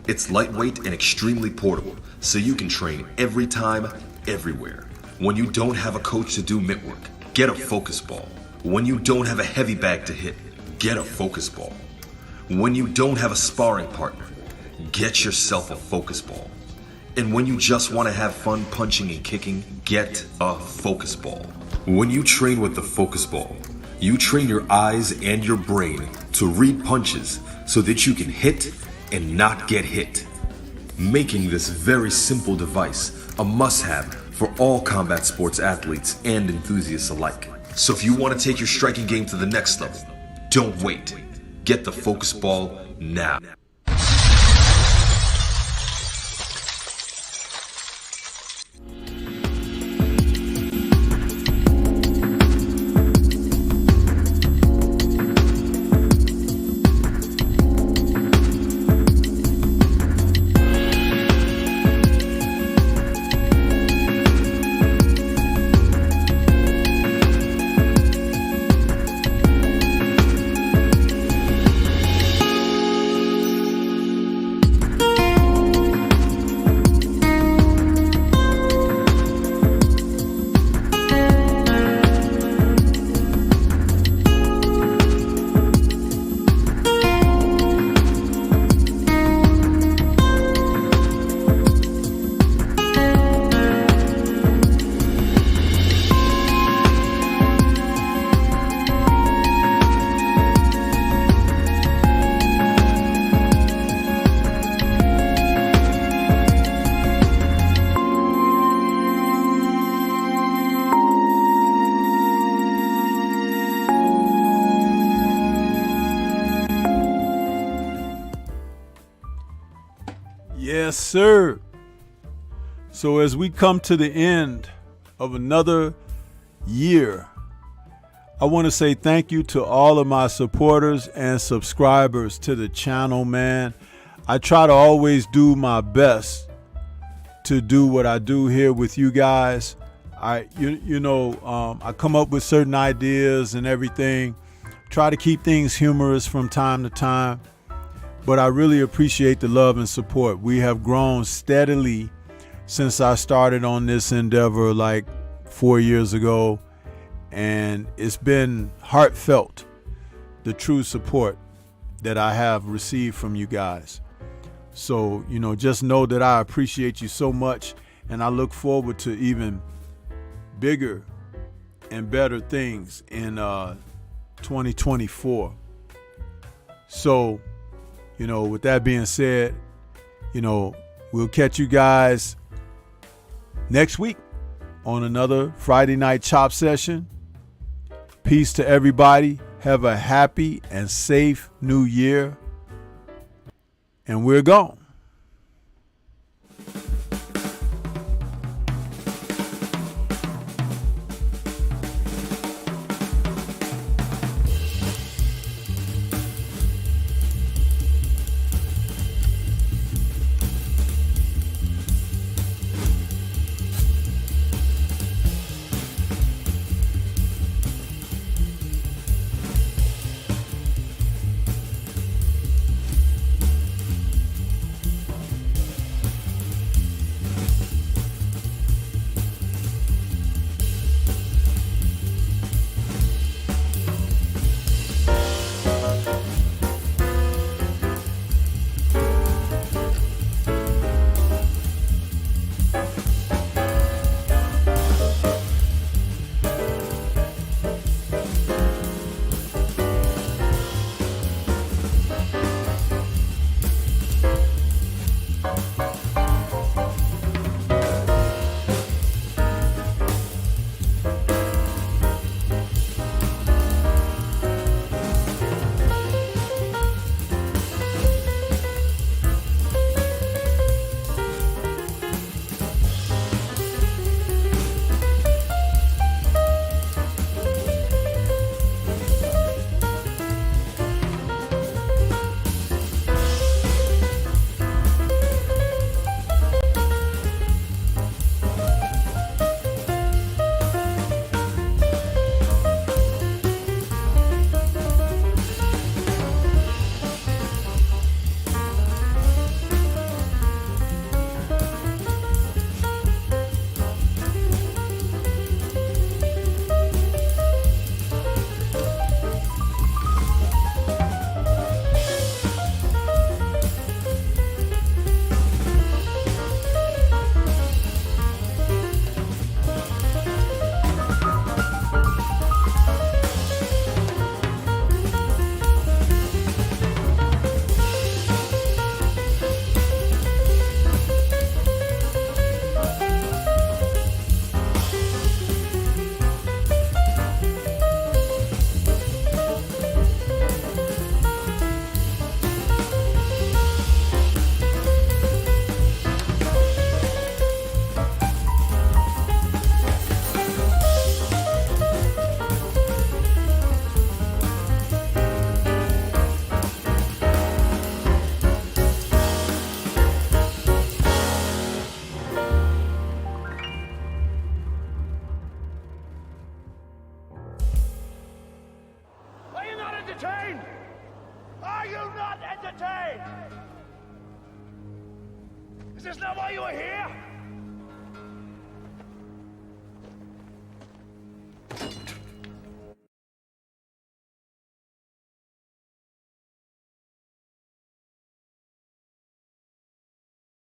It's lightweight and extremely portable, so you can train every time, everywhere. When you don't have a coach to do mitt work, get a Focus Ball. When you don't have a heavy bag to hit, get a Focus Ball. When you don't have a sparring partner, get yourself a Focus Ball. And when you just want to have fun punching and kicking, get a Focus Ball. When you train with the Focus Ball, you train your eyes and your brain to read punches so that you can hit and not get hit, making this very simple device a must-have for all combat sports athletes and enthusiasts alike. So if you want to take your striking game to the next level, don't wait. Get the Focus Ball now.
Yes, sir. So as we come to the end of another year, I want to say thank you to all of my supporters and subscribers to the channel, man. I try to always do my best to do what I do here with you guys. I come up with certain ideas and everything. Try to keep things humorous from time to time. But I really appreciate the love and support. We have grown steadily since I started on this endeavor like 4 years ago. And it's been heartfelt, the true support that I have received from you guys. So, just know that I appreciate you so much. And I look forward to even bigger and better things in 2024. So, with that being said, we'll catch you guys next week on another Friday night chop session. Peace to everybody. Have a happy and safe new year. And we're gone.
Is this not why you are here?